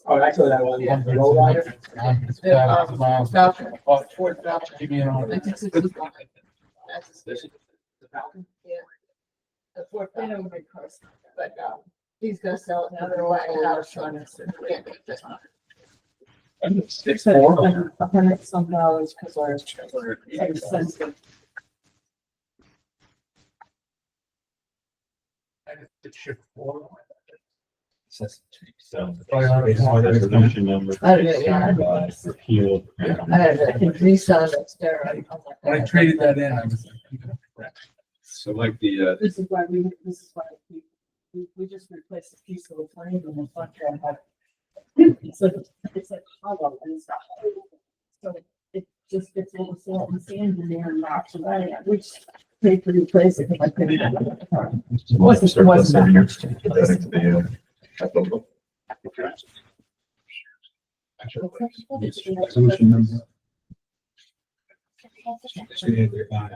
Oh, actually, that one, the low rider. Falcon. Oh, Ford Falcon. give me an order. 1965. That's This is the Falcon? the Ford Pinto would be close, but, he's gonna sell it now, they're letting it out, so I'm can't get this one. Six, four. $100 some dollars because our expensive. So, Probably not. resolution number. Repeal. I had a Nissan that's there. When I traded that in, I was like, So like the, This is why we just replaced a piece of the frame and the front had. It's like hollow and it's not hollow. So it just gets a little salt and sand in there and knocks it out. We just paid to replace it. I couldn't. surplus in here, adding to the, Resolution number.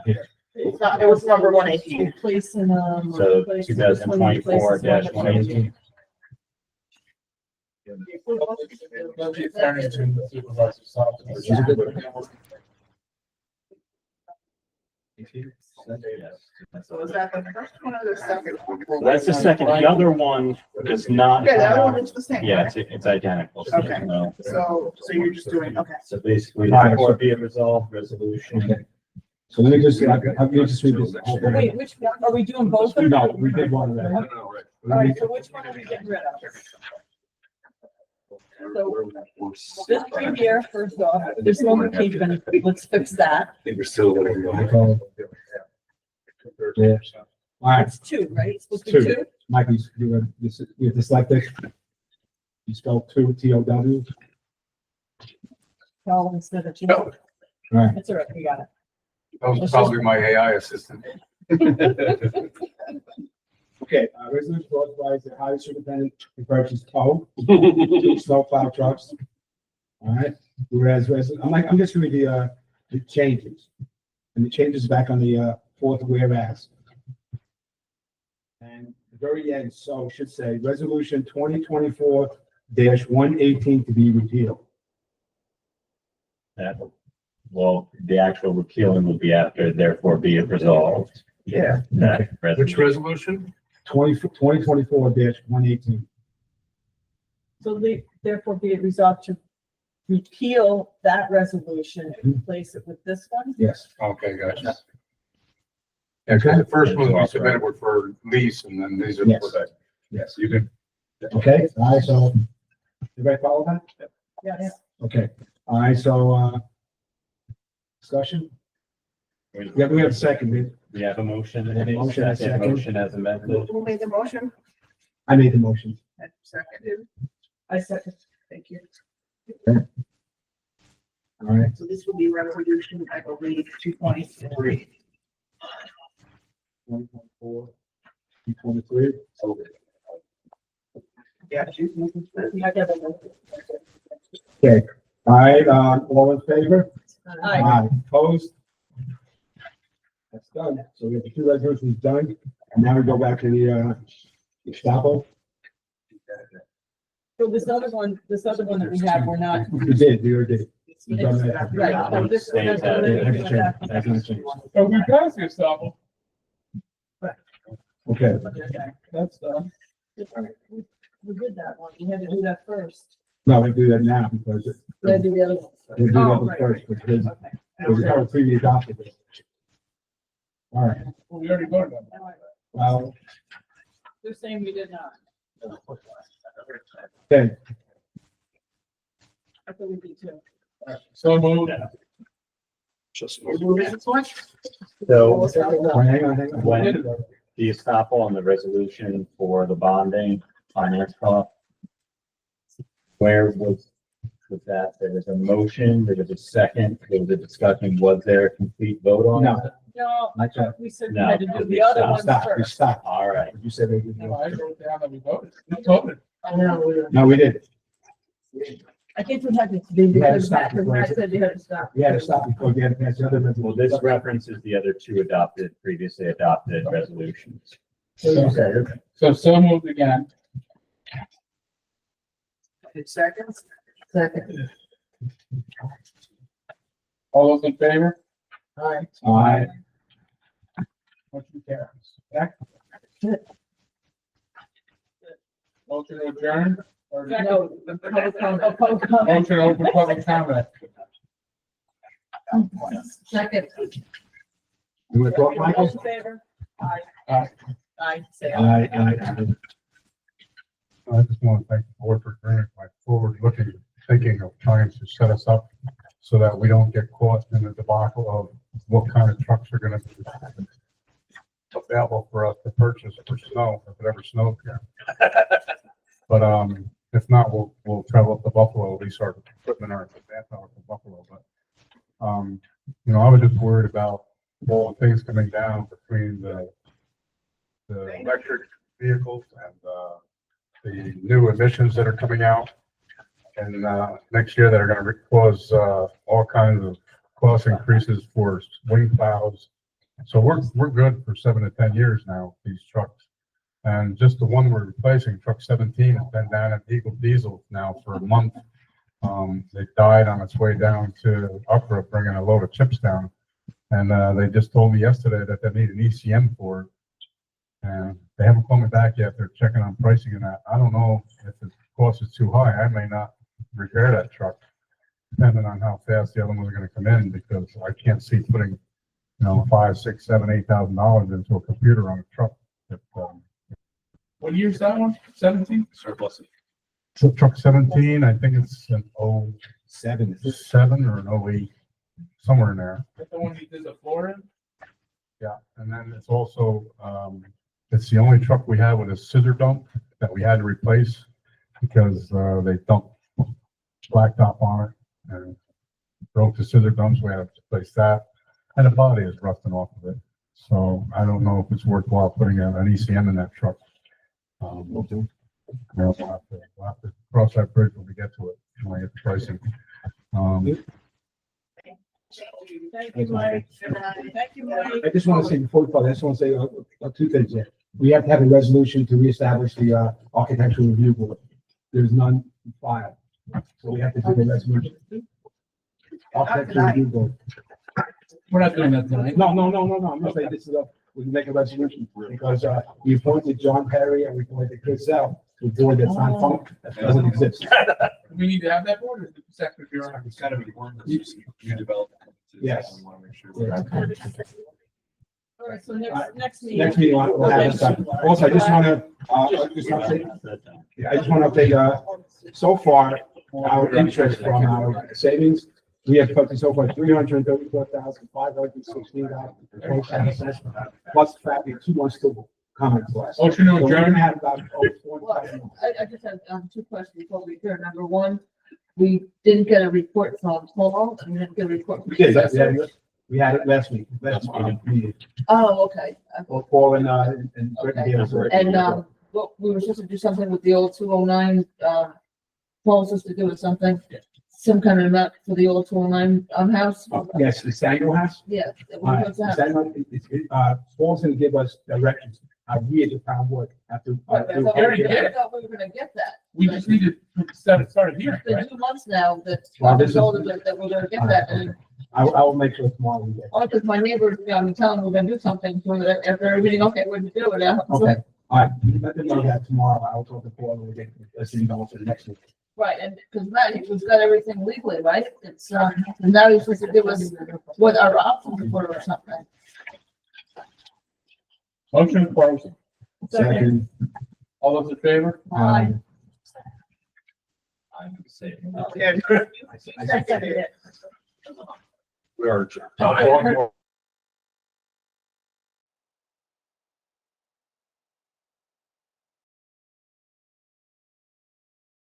Here. It's not, it was number 118. Replacing, So 2024-118. Budget turning to the supervisor's office. So is that the first one or the second one? So that's the second. The other one is not. Okay, that one is the same. Yeah, right? it's identical. Okay. No. So you're just doing, okay. So basically, All right, so- therefore be it resolved, resolution. So let me just read this. wait, which, are we doing both of them? No, we did one of them. All right, so which one are we getting rid of? So this right here, first off, there's no more change of anything. Let's fix that. I think we're still. Yeah. All right, It's two, right? It's supposed to be Two. two? Mike, you're dyslexic. You spell two, T-O-W. Oh, instead of two. All right. That's all right, we got it. That was probably my AI assistant. Okay, resolution to authorize the highway superintendent to purchase tow, snow plow trucks. All right, whereas, I'm just gonna read the changes. And the changes back on the, fourth whereas. And the very end, so it should say, resolution 2024-118 to be repealed. That, well, the actual repealing will be after, therefore be it resolved. Yeah. That Which resolution. resolution? 2024-118. So therefore be it resolved to repeal that resolution and replace it with this one? Yes. Okay, gotcha. Yeah, because the first one we submitted were for lease and then these are Yes. for. Yes. You can. Okay, all right, so, everybody follow that? Yes. Okay, all right, so, discussion? Yeah, we have a second. We have a motion. We have a motion, a second. Motion as amended. Who made the motion? I made the motion. And seconded. I second. Thank you. All right, So this will be resolution, I believe, 223. 2024, 223. Yeah. Okay, all right, all in favor? Aye. Opposed? That's done. So we have the two resolutions done, and now we go back to the Gestapo. So this other one that we have, we're not. We already did. We've done that. Right. So this- Stays that. That's not changed. Oh, we passed your stop. Okay, That's done. We did that one. We had to do that first. no, we do that now because We had to do the other one. we do that Oh, one right, first, right. because Okay. it was our previous document. All right, Well, we already voted on well, They're saying we did not. okay, I thought we did too. that. So moved. So hang on. when the estoppel on the resolution for the bonding finance cost, where was that? There was a motion, there was a second, there was a discussion. Was there a complete vote on No. it? No, Not yet. we said we No. had to do the other one Stop, we first. stopped. All right. You said they didn't. No, I wrote down that we voted. We voted. No, we did. I think we had to be because Matt said you had to stop. We had to stop before we had to pass the other resolution. Well, this references the other two previously adopted resolutions. So moved again. Seconds? Second. All those in favor? Aye. Aye. Motion carries. Back. Motion to adjourn? Or No, public comment. motion open public comment? Second. You want to talk, All Michael? in favor? Aye. Aye. Aye, say aye. Aye. I just want to thank the board for bringing my forward-looking thinking of trying to set us up so that we don't get caught in the debacle of what kind of trucks are gonna be available for us to purchase for snow, if it ever snows here. But, if not, we'll travel up to Buffalo, at least our equipment, our manpower to Buffalo, but, I was just worried about all the things coming down between the electric vehicles and, the new emissions that are coming out. And, next year that are gonna cause, all kinds of cost increases for wing plows. So we're good for 7 to 10 years now, these trucks. And just the one we're replacing, truck 17, has been down at Eagle Diesel now for a month. It died on its way down to Upper, bringing a load of chips down. And, they just told me yesterday that they need an ECM for it. And they haven't called me back yet. They're checking on pricing and that. I don't know if the cost is too high. I may not repair that truck, depending on how fast the other ones are gonna come in, because I can't see putting, $5,000, $6,000, $7,000, $8,000 into a computer on a truck. What year's that one? 17? Surplus. So truck 17, I think it's an 7. 07 or an 08, somewhere in there. That's the one you did the floor in? Yeah, and then it's also, it's the only truck we have with a scissor dump that we had to replace because, they dumped blacktop on it and broke the scissor dumps. We have to replace that. And the body is rusting off of it. So I don't know if it's worthwhile putting an ECM in that truck. We'll have to cross that bridge when we get to it, when we get the pricing. Thank you, Mike. Thank you, Mike. I just want to say before we call, I just want to say two things here. We have to have a resolution to reestablish the architectural review board. There's none filed, so we have to do the resolution. Architectural review board. We're not doing that tonight. No. I'm just saying this is we can make a resolution because we appointed John Perry and we appointed Chris Zell to a board that's not functional, that doesn't exist. We need to have that board or is it the secretary? It's gotta be one that you develop. Yes. I wanna make sure. All right, so next meeting. Next meeting, we'll have this done. Also, I just want to, I just want to update, so far, our interest from our savings, we have collected so far $334,516, plus the fact we have 2 months still coming to us. Motion to So we're adjourn. gonna have about, I just have, two questions before we adjourn. Number one, we didn't get a report from Paul, and we didn't get a report. from we did, the we had it last week, meeting. Oh, okay. Paul and Brittany gave us a- And, well, we were supposed to do something with the old 209, Paul was supposed to do with something, some kind of amount for the old 209, house. Yes, the Samuel House. Yeah. All right, Paul's gonna give us directions, how we as a town would have to. Right, but I thought we were gonna get that. We just need to start here, It's been right? 2 months now that Well, I this was is- told that we're gonna get that, and I will make sure tomorrow we get. all because my neighbors, I'm telling them we're gonna do something, so that after everything, okay, we're gonna do it. Okay, all right, let them know that tomorrow, I'll talk to Paul when we get, let's see, go for the next week. Right, and because Matt, he's got everything legally, right? It's, and now he's supposed to give us what our options were or something. Motion closed. Second. All those in favor? Aye. We are. Aye.